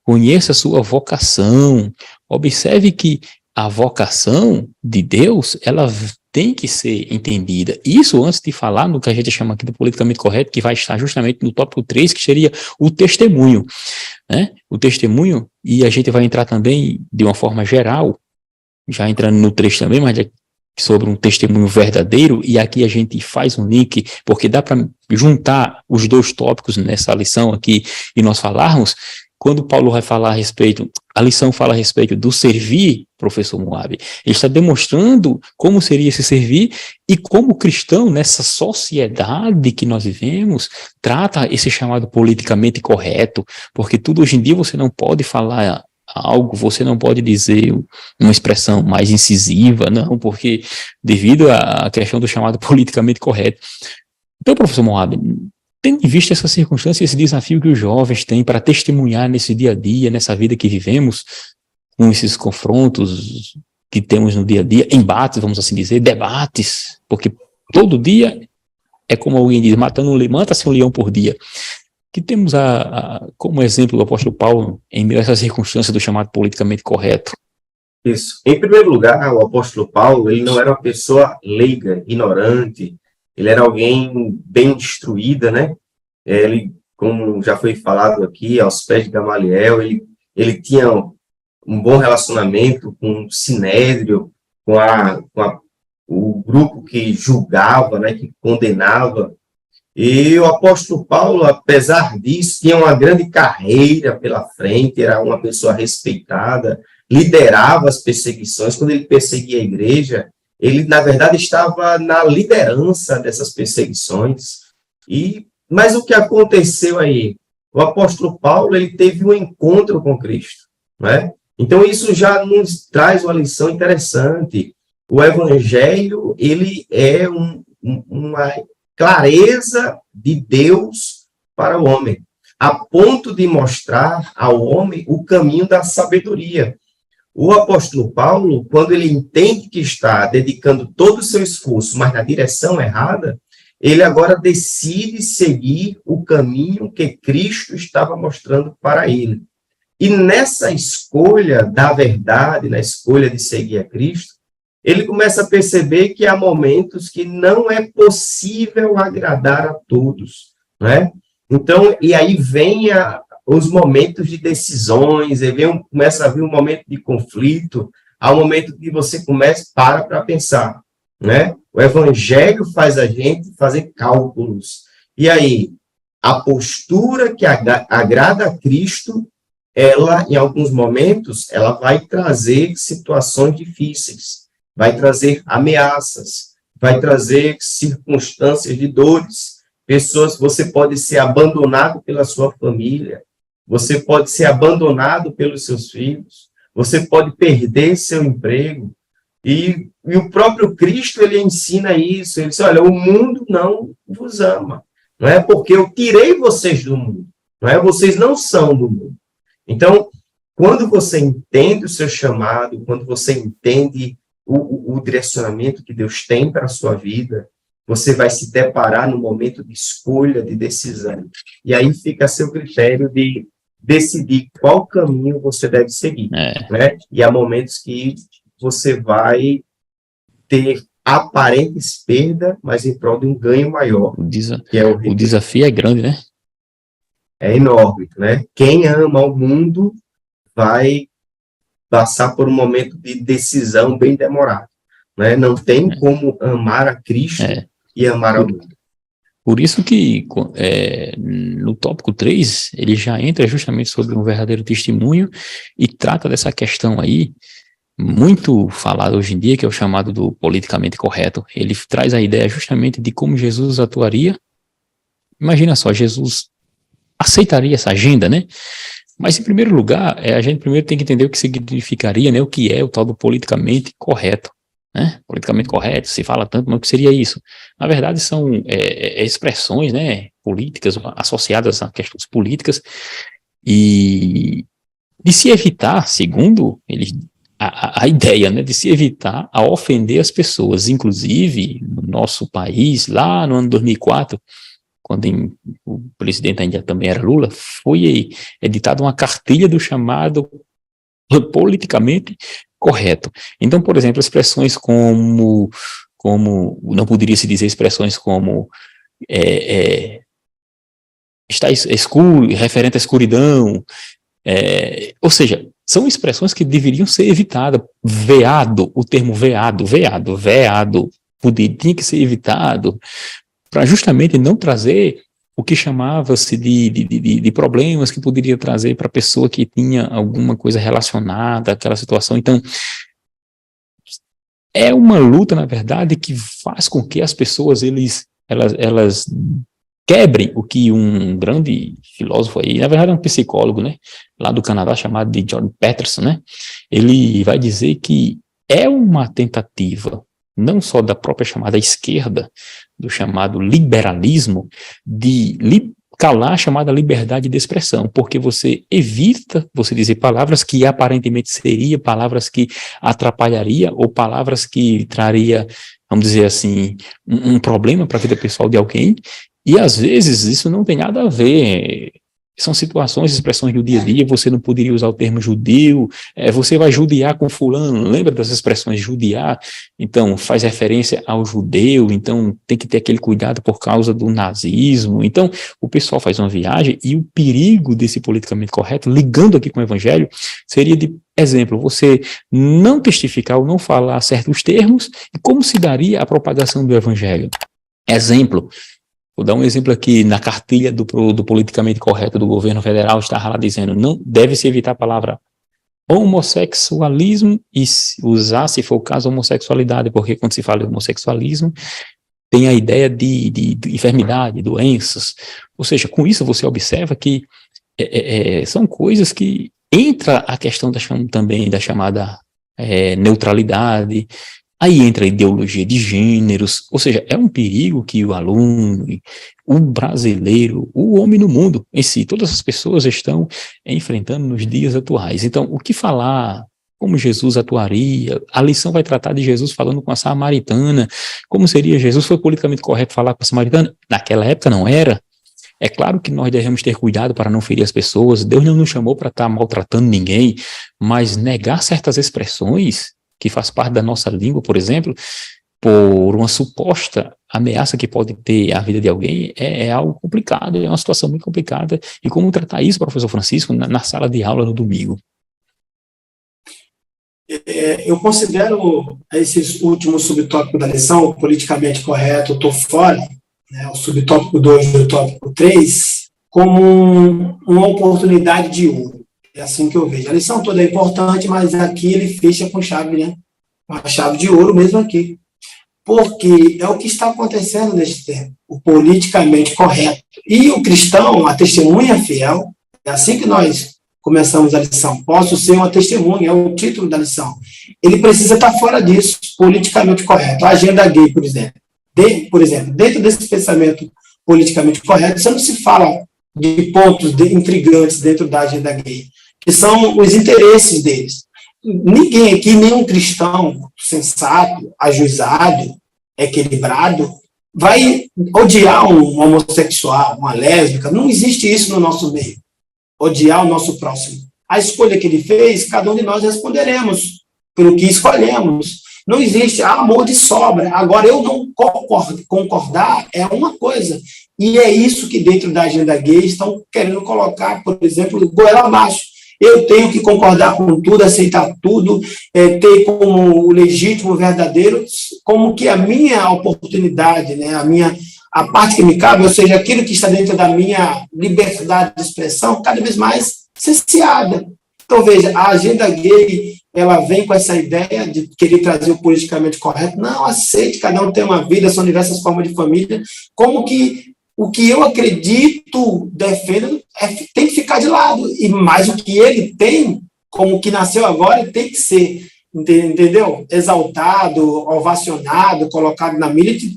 conheça a sua vocação, observe que a vocação de Deus, ela tem que ser entendida. Isso antes de falar no que a gente chama aqui do politicamente correto, que vai estar justamente no tópico 3, que seria o testemunho, né? O testemunho, e a gente vai entrar também de uma forma geral, já entrando no 3 também, mas sobre um testemunho verdadeiro, e aqui a gente faz um link, porque dá para juntar os dois tópicos nessa lição aqui, e nós falarmos, quando Paulo vai falar a respeito, a lição fala a respeito do servir, professor Moab, ele está demonstrando como seria esse servir e como o cristão, nessa sociedade que nós vivemos, trata esse chamado politicamente correto, porque tudo hoje em dia você não pode falar algo, você não pode dizer uma expressão mais incisiva, não, porque devido à questão do chamado politicamente correto. Então, professor Moab, tendo em vista essa circunstância, esse desafio que os jovens têm para testemunhar nesse dia a dia, nessa vida que vivemos, com esses confrontos que temos no dia a dia, embates, vamos assim dizer, debates, porque todo dia é como alguém diz, mata-se um leão por dia. Que temos como exemplo o apóstolo Paulo em meio a essa circunstância do chamado politicamente correto. Isso. Em primeiro lugar, o apóstolo Paulo, ele não era uma pessoa leiga, ignorante, ele era alguém bem instruída, né? Ele, como já foi falado aqui, aos pés de Gamaliel, ele tinha um bom relacionamento com o Sinédrio, com o grupo que julgava, né, que condenava. E o apóstolo Paulo, apesar disso, tinha uma grande carreira pela frente, era uma pessoa respeitada, liderava as perseguições. Quando ele perseguia a igreja, ele, na verdade, estava na liderança dessas perseguições. Mas o que aconteceu aí? O apóstolo Paulo, ele teve um encontro com Cristo, né? Então, isso já nos traz uma lição interessante. O evangelho, ele é uma clareza de Deus para o homem, a ponto de mostrar ao homem o caminho da sabedoria. O apóstolo Paulo, quando ele entende que está dedicando todo o seu esforço, mas na direção errada, ele agora decide seguir o caminho que Cristo estava mostrando para ele. E nessa escolha da verdade, na escolha de seguir a Cristo, ele começa a perceber que há momentos que não é possível agradar a todos, né? Então, e aí vem os momentos de decisões, começa a vir um momento de conflito, há um momento que você para pensar, né? O evangelho faz a gente fazer cálculos. E aí, a postura que agrada a Cristo, ela, em alguns momentos, ela vai trazer situações difíceis, vai trazer ameaças, vai trazer circunstâncias de dores. você pode ser abandonado pela sua família, você pode ser abandonado pelos seus filhos, você pode perder seu emprego. E o próprio Cristo, ele ensina isso. Ele diz, olha, o mundo não vos ama. Não é porque eu tirei vocês do mundo. Não é? Vocês não são do mundo. Então, quando você entende o seu chamado, quando você entende o direcionamento que Deus tem para a sua vida, você vai se deparar no momento de escolha, de decisão. E aí fica a seu critério de decidir qual caminho você deve seguir. Né? E há momentos que você vai ter aparentes perdas, mas em prol de um ganho maior. O desafio é grande, né? É enorme, né? Quem ama o mundo vai passar por um momento de decisão bem demorado, né? Não tem como amar a Cristo e amar ao mundo. Por isso que no tópico 3, ele já entra justamente sobre um verdadeiro testemunho e trata dessa questão aí, muito falado hoje em dia, que é o chamado do politicamente correto. Ele traz a ideia justamente de como Jesus atuaria. Imagina só, Jesus aceitaria essa agenda, né? Mas, em primeiro lugar, a gente primeiro tem que entender o que significaria, né? O que é o tal do politicamente correto, né? Politicamente correto, se fala tanto, mas o que seria isso? Na verdade, são expressões, né, políticas associadas a questões políticas e de se evitar, segundo eles, a ideia, né, de se evitar a ofender as pessoas. Inclusive, no nosso país, lá no ano 2004, quando o presidente ainda também era Lula, foi editada uma cartilha do chamado politicamente correto. Então, por exemplo, expressões como não poderia se dizer expressões como está escuro, referente à escuridão, ou seja, são expressões que deveriam ser evitadas. Veado, o termo veado, tinha que ser evitado para justamente não trazer o que chamava-se de problemas que poderia trazer para a pessoa que tinha alguma coisa relacionada àquela situação. Então, é uma luta, na verdade, que faz com que as pessoas elas quebrem o que um grande filósofo aí, na verdade é um psicólogo, né, lá do Canadá, chamado de Jordan Peterson, né, ele vai dizer que é uma tentativa, não só da própria chamada esquerda, do chamado liberalismo, de calar a chamada liberdade de expressão, porque você evita você dizer palavras que aparentemente seriam palavras que atrapalharia ou palavras que traria, vamos dizer assim, um problema para a vida pessoal de alguém. E, às vezes, isso não tem nada a ver. São situações, expressões do dia a dia. Você não poderia usar o termo judeu. Você vai judiar com fulano. Lembra das expressões judiar? Então, faz referência ao judeu. Então, tem que ter aquele cuidado por causa do nazismo. Então, o pessoal faz uma viagem e o perigo desse politicamente correto, ligando aqui com o evangelho, seria de exemplo, você não testificar ou não falar certos termos e como se daria a propagação do evangelho. Exemplo. Vou dar um exemplo aqui, na cartilha do politicamente correto do governo federal, está lá dizendo, não deve-se evitar a palavra homossexualismo e usar, se for o caso, homossexualidade, porque quando se fala de homossexualismo, tem a ideia de enfermidade, doenças. Ou seja, com isso você observa que são coisas que entra a questão também da chamada neutralidade. Aí entra a ideologia de gêneros, ou seja, é um perigo que o aluno, o brasileiro, o homem no mundo em si, todas as pessoas estão enfrentando nos dias atuais. Então, o que falar, como Jesus atuaria, a lição vai tratar de Jesus falando com a samaritana, como seria Jesus, foi politicamente correto falar com a samaritana? Naquela época não era. É claro que nós devemos ter cuidado para não ferir as pessoas, Deus não nos chamou para estar maltratando ninguém, mas negar certas expressões que faz parte da nossa língua, por exemplo, por uma suposta ameaça que pode ter à vida de alguém, é algo complicado, é uma situação muito complicada. E como tratar isso, professor Francisco, na sala de aula no domingo? Eu considero esse último subtópico da lição, o politicamente correto, eu estou fora, né, o subtópico 2 e o tópico 3, como uma oportunidade de ouro. É assim que eu vejo. A lição toda é importante, mas aqui ele fecha com chave, né? Uma chave de ouro mesmo aqui. porque é o que está acontecendo neste tempo, o politicamente correto. E o cristão, a testemunha fiel, é assim que nós começamos a lição, posso ser uma testemunha, é o título da lição. Ele precisa estar fora disso, politicamente correto. A agenda gay, por exemplo. Dentro desse pensamento politicamente correto, você não se fala de pontos intrigantes dentro da agenda gay, que são os interesses deles. Ninguém aqui, nenhum cristão sensato, ajuizado, equilibrado, vai odiar um homossexual, uma lésbica. Não existe isso no nosso meio. Odiar o nosso próximo. A escolha que ele fez, cada um de nós responderemos pelo que escolhemos. Não existe amor de sobra. Agora, eu não concordar é uma coisa. E é isso que dentro da agenda gay estão querendo colocar, por exemplo, goela abaixo. Eu tenho que concordar com tudo, aceitar tudo, ter como legítimo, verdadeiro, como que a minha oportunidade, né, a parte que me cabe, ou seja, aquilo que está dentro da minha liberdade de expressão, cada vez mais cerceada. Então, veja, a agenda gay, ela vem com essa ideia de querer trazer o politicamente correto. Não, aceite, cada um tem uma vida, são diversas formas de família. Como que o que eu acredito, defendo, tem que ficar de lado. E mais o que ele tem, como o que nasceu agora, tem que ser, entendeu? Exaltado, ovacionado, colocado na mídia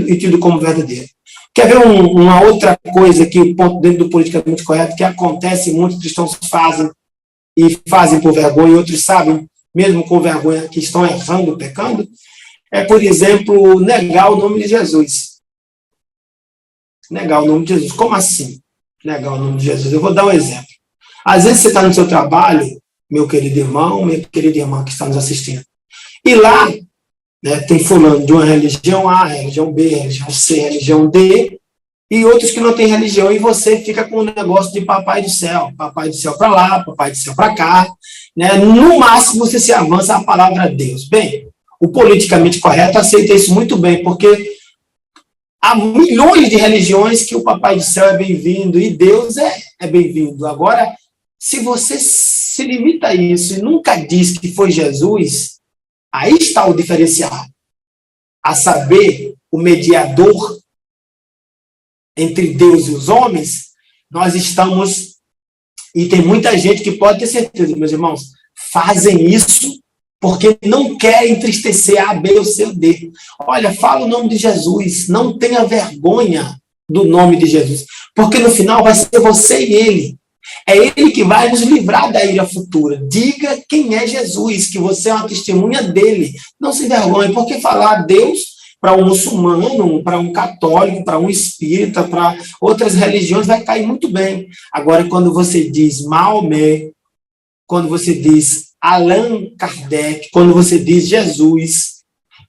e tido como verdadeiro. Quer ver uma outra coisa que o ponto dentro do politicamente correto, que acontece, muitos cristãos fazem, e fazem por vergonha, e outros sabem, mesmo com vergonha, que estão errando, pecando, é, por exemplo, negar o nome de Jesus. Negar o nome de Jesus. Como assim? Negar o nome de Jesus. Eu vou dar um exemplo. Às vezes você está no seu trabalho, meu querido irmão, minha querida irmã que está nos assistindo, e lá, né, tem fulano de uma religião A, religião B, religião C, religião D, e outros que não têm religião, e você fica com o negócio de papai do céu para lá, papai do céu para cá, né? No máximo você se avança a palavra Deus. Bem, o politicamente correto aceita isso muito bem, porque há milhões de religiões que o papai do céu é bem-vindo, e Deus é bem-vindo. Agora, se você se limita a isso e nunca diz que foi Jesus, aí está o diferencial, a saber, o mediador entre Deus e os homens. Nós estamos, e tem muita gente que pode ter certeza, meus irmãos, fazem isso porque não querem entristecer A, B ou C ou D. Olha, fala o nome de Jesus, não tenha vergonha do nome de Jesus, porque no final vai ser você e ele. É ele que vai nos livrar da ira futura. Diga quem é Jesus, que você é uma testemunha dele. Não se envergonhe, porque falar Deus para um muçulmano, para um católico, para um espírita, para outras religiões, vai cair muito bem. Agora, quando você diz Maomé, quando você diz Allan Kardec, quando você diz Jesus,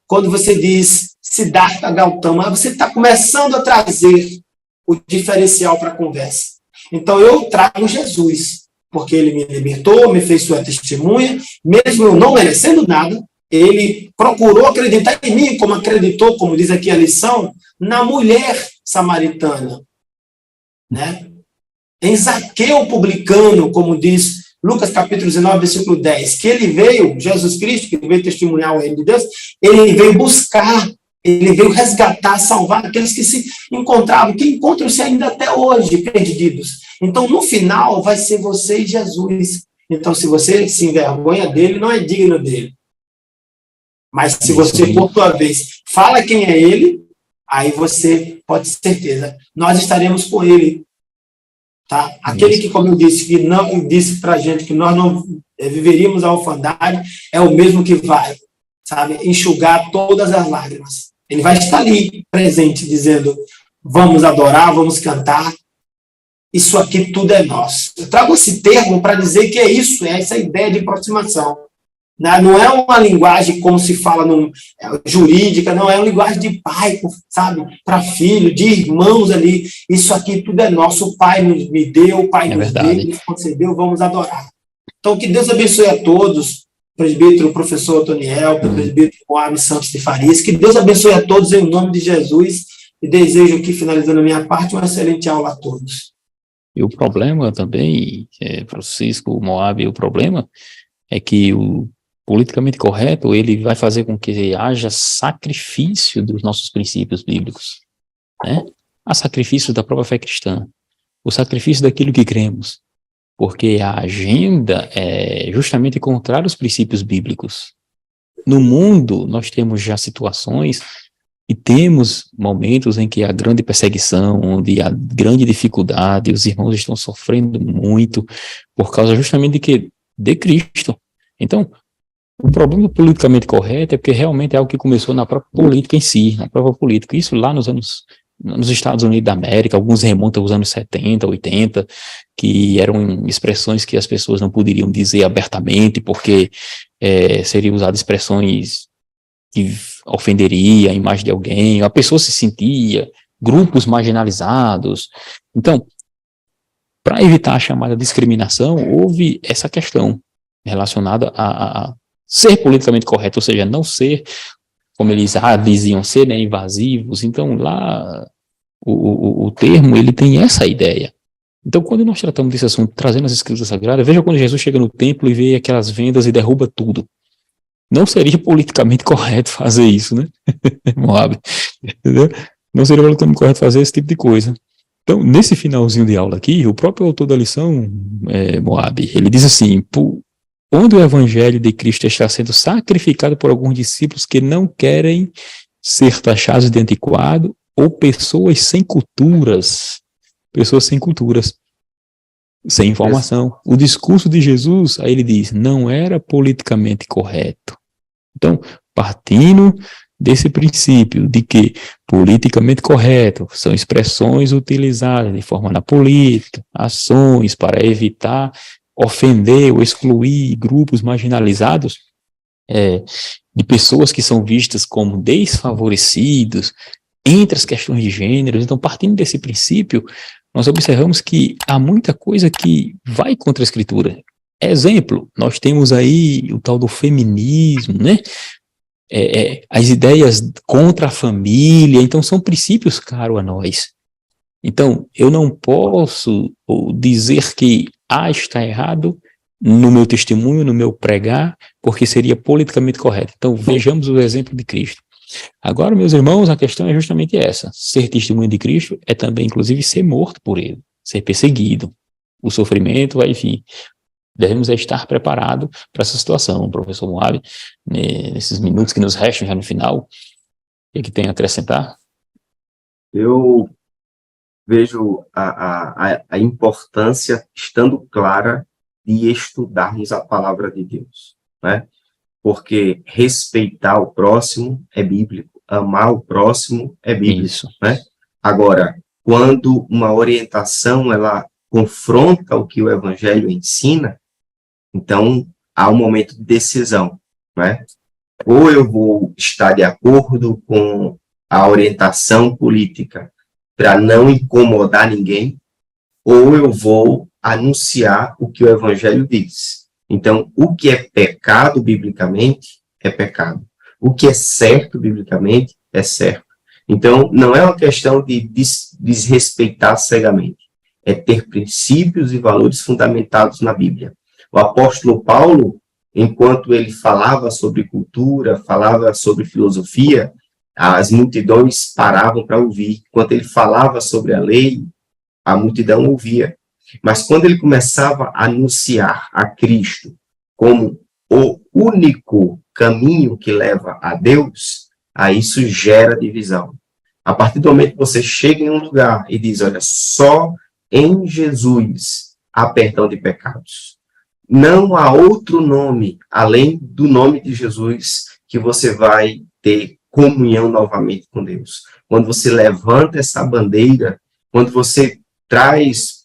quando você diz Siddhartha Gautama, você está começando a trazer o diferencial para a conversa. Então, eu trago Jesus, porque ele me libertou, me fez sua testemunha, mesmo eu não merecendo nada. Ele procurou acreditar em mim, como acreditou, como diz aqui a lição, na mulher samaritana, né? Em Zaqueu publicano, como diz Lucas capítulo 19, versículo 10, que ele veio, Jesus Cristo, que veio testemunhar o reino de Deus, ele veio buscar, ele veio resgatar, salvar aqueles que se encontravam, que encontram-se ainda até hoje perdidos. Então, no final, vai ser você e Jesus. Então, se você se envergonha dele, não é digno dele. Mas se você, por sua vez, fala quem é ele, aí você pode ter certeza, nós estaremos com ele. Tá? Aquele que, como eu disse, que não disse para a gente que nós não viveríamos a orfandade, é o mesmo que vai, sabe, enxugar todas as lágrimas. Ele vai estar ali, presente, dizendo, vamos adorar, vamos cantar, isso aqui tudo é nosso. Eu trago esse termo para dizer que é isso, é essa ideia de aproximação. Não é uma linguagem como se fala jurídica, não, é uma linguagem de pai, sabe, para filho, de irmãos ali. Isso aqui tudo é nosso, o pai me deu, o pai nos deu, nos concedeu, vamos adorar. Então, que Deus abençoe a todos, presbítero, professor Otoniel, presbítero Moab Santos de Farias, que Deus abençoe a todos em nome de Jesus, e desejo aqui, finalizando a minha parte, uma excelente aula a todos. E o problema também, Francisco, Moab, o problema é que politicamente correto, ele vai fazer com que haja sacrifício dos nossos princípios bíblicos, né? Há sacrifício da própria fé cristã, o sacrifício daquilo que cremos, porque a agenda é justamente contrária aos princípios bíblicos. No mundo, nós temos já situações e temos momentos em que há grande perseguição, onde há grande dificuldade, os irmãos estão sofrendo muito por causa justamente de que? De Cristo. Então, o problema do politicamente correto é porque realmente é algo que começou na própria política em si, na própria política. Isso lá nos Estados Unidos da América, alguns remontam aos anos 70, 80, que eram expressões que as pessoas não poderiam dizer abertamente, porque seriam usadas expressões que ofenderia a imagem de alguém, a pessoa se sentia, grupos marginalizados. Então, para evitar a chamada discriminação, houve essa questão relacionada a ser politicamente correto, ou seja, não ser, como eles diziam, ser, né, invasivos. Então, lá, o termo, ele tem essa ideia. Então, quando nós tratamos desse assunto, trazendo as escrituras sagradas, veja quando Jesus chega no templo e vê aquelas vendas e derruba tudo. Não seria politicamente correto fazer isso, né? Moab, entendeu? Não seria politicamente correto fazer esse tipo de coisa. Então, nesse finalzinho de aula aqui, o próprio autor da lição, Moab, ele diz assim: onde o evangelho de Cristo está sendo sacrificado por alguns discípulos que não querem ser taxados de antiquado, ou pessoas sem culturas, sem informação. O discurso de Jesus, aí ele diz, não era politicamente correto. Então, partindo desse princípio de que politicamente correto são expressões utilizadas de forma na política, ações para evitar ofender ou excluir grupos marginalizados, de pessoas que são vistas como desfavorecidos entre as questões de gêneros. Então, partindo desse princípio, nós observamos que há muita coisa que vai contra a Escritura. Exemplo, nós temos aí o tal do feminismo, né? As ideias contra a família. Então, são princípios caros a nós. Então, eu não posso dizer que está errado no meu testemunho, no meu pregar, porque seria politicamente correto. Então, vejamos o exemplo de Cristo. Agora, meus irmãos, a questão é justamente essa. Ser testemunho de Cristo é também, inclusive, ser morto por ele, ser perseguido. O sofrimento vai vir. Devemos estar preparados para essa situação. Professor Moab, nesses minutos que nos restam já no final, o que tem a acrescentar? Eu vejo a importância, estando clara, de estudarmos a palavra de Deus, né? Porque respeitar o próximo é bíblico, amar o próximo é bíblico, Isso. Né? Agora, quando uma orientação, ela confronta o que o Evangelho ensina, então há um momento de decisão, né? Ou eu vou estar de acordo com a orientação política para não incomodar ninguém, ou eu vou anunciar o que o Evangelho diz. Então, o que é pecado biblicamente é pecado. O que é certo biblicamente é certo. Então, não é uma questão de desrespeitar cegamente. É ter princípios e valores fundamentados na Bíblia. O apóstolo Paulo, enquanto ele falava sobre cultura, falava sobre filosofia, as multidões paravam para ouvir. Enquanto ele falava sobre a lei, a multidão ouvia. Mas quando ele começava a anunciar a Cristo como o único caminho que leva a Deus, aí isso gera divisão. A partir do momento que você chega em um lugar e diz, olha, só em Jesus há perdão de pecados. Não há outro nome, além do nome de Jesus, que você vai ter comunhão novamente com Deus. Quando você levanta essa bandeira, quando você traz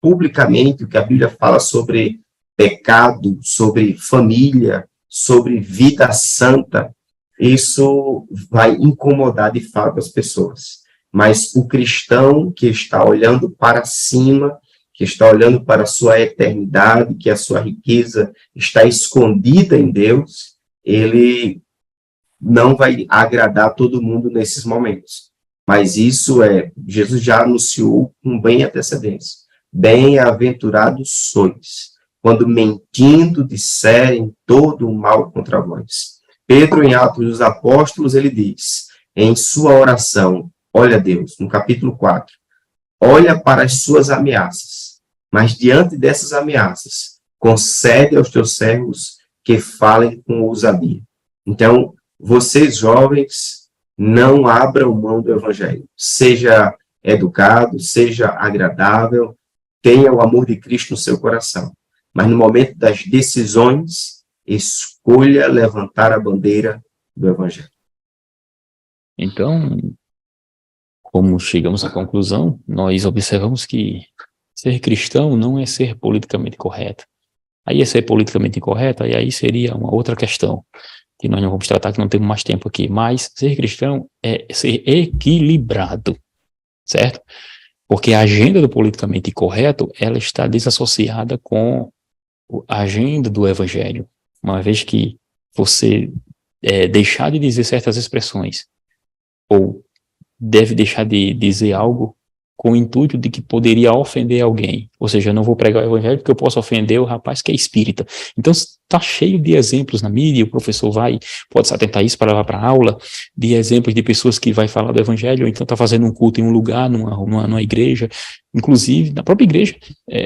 publicamente o que a Bíblia fala sobre pecado, sobre família, sobre vida santa, isso vai incomodar de fato as pessoas. Mas o cristão que está olhando para cima, que está olhando para a sua eternidade, que a sua riqueza está escondida em Deus, ele não vai agradar todo mundo nesses momentos. Mas isso Jesus já anunciou com bem antecedência. Bem-aventurados sois quando mentindo disserem todo o mal contra vós. Pedro, em Atos dos Apóstolos, ele diz, em sua oração, olha Deus, no capítulo 4, olha para as suas ameaças, mas diante dessas ameaças, concede aos teus servos que falem com ousadia. Então, vocês jovens, não abram mão do evangelho. Seja educado, seja agradável, tenha o amor de Cristo no seu coração. Mas no momento das decisões, escolha levantar a bandeira do evangelho. Então, como chegamos à conclusão, nós observamos que ser cristão não é ser politicamente correto. Aí é ser politicamente incorreto, aí seria uma outra questão, que nós não vamos tratar, que não temos mais tempo aqui. Mas ser cristão é ser equilibrado, certo? Porque a agenda do politicamente incorreto, ela está desassociada com a agenda do evangelho. Uma vez que você deixar de dizer certas expressões, ou deve deixar de dizer algo com o intuito de que poderia ofender alguém. Ou seja, eu não vou pregar o evangelho porque eu posso ofender o rapaz que é espírita. Então, está cheio de exemplos na mídia, o professor pode se atentar a isso para levar para a aula, de exemplos de pessoas que vai falar do evangelho, ou então está fazendo um culto em um lugar, numa igreja, inclusive na própria igreja,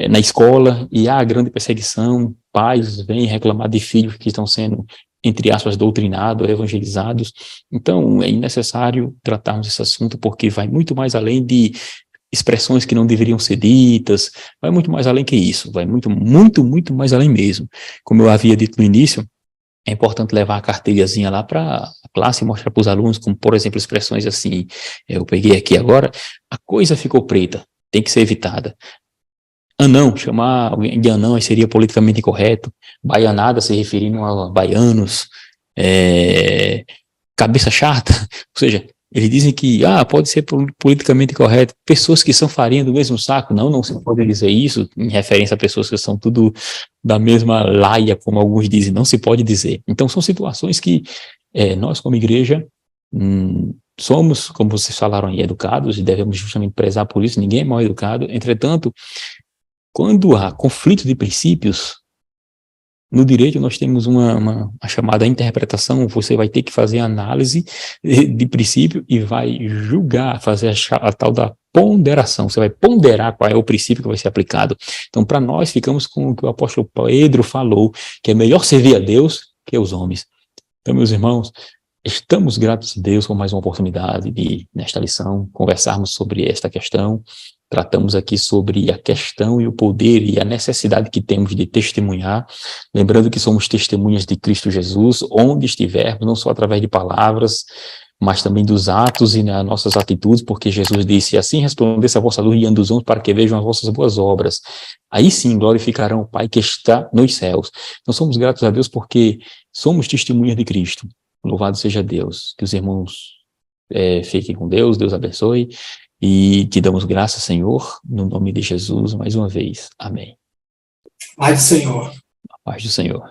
na escola, e há grande perseguição, pais vêm reclamar de filhos que estão sendo, entre aspas, doutrinados, evangelizados. Então, é necessário tratarmos esse assunto, porque vai muito mais além de expressões que não deveriam ser ditas, vai muito mais além que isso, vai muito, muito, muito mais além mesmo. Como eu havia dito no início, é importante levar a carteirazinha lá para a classe e mostrar para os alunos, como, por exemplo, expressões assim, eu peguei aqui agora, a coisa ficou preta, tem que ser evitada. Anão, chamar alguém de anão aí seria politicamente incorreto, baianada se referindo a baianos, cabeça chata, ou seja, eles dizem que pode ser politicamente correto. Pessoas que são farinha do mesmo saco, não se pode dizer isso, em referência a pessoas que são tudo da mesma laia, como alguns dizem, não se pode dizer. Então, são situações que nós, como igreja, somos, como vocês falaram aí, educados, e devemos justamente prezar por isso, ninguém é mal educado. Entretanto, quando há conflito de princípios, no direito nós temos a chamada interpretação, você vai ter que fazer análise de princípio e vai julgar, fazer a tal da ponderação, você vai ponderar qual é o princípio que vai ser aplicado. Então, para nós, ficamos com o que o apóstolo Pedro falou, que é melhor servir a Deus que aos homens. Então, meus irmãos, estamos gratos a Deus por mais uma oportunidade de, nesta lição, conversarmos sobre esta questão. Tratamos aqui sobre a questão e o poder e a necessidade que temos de testemunhar, lembrando que somos testemunhas de Cristo Jesus, onde estivermos, não só através de palavras, mas também dos atos e nas nossas atitudes, porque Jesus disse, assim resplandeça a vossa luz diante dos homens para que vejam as vossas boas obras. Aí sim glorificarão o Pai que está nos céus. Nós somos gratos a Deus porque somos testemunhas de Cristo. Louvado seja Deus. Que os irmãos fiquem com Deus, Deus abençoe. E te damos graças, Senhor, no nome de Jesus, mais uma vez. Amém. Paz do Senhor. A paz do Senhor.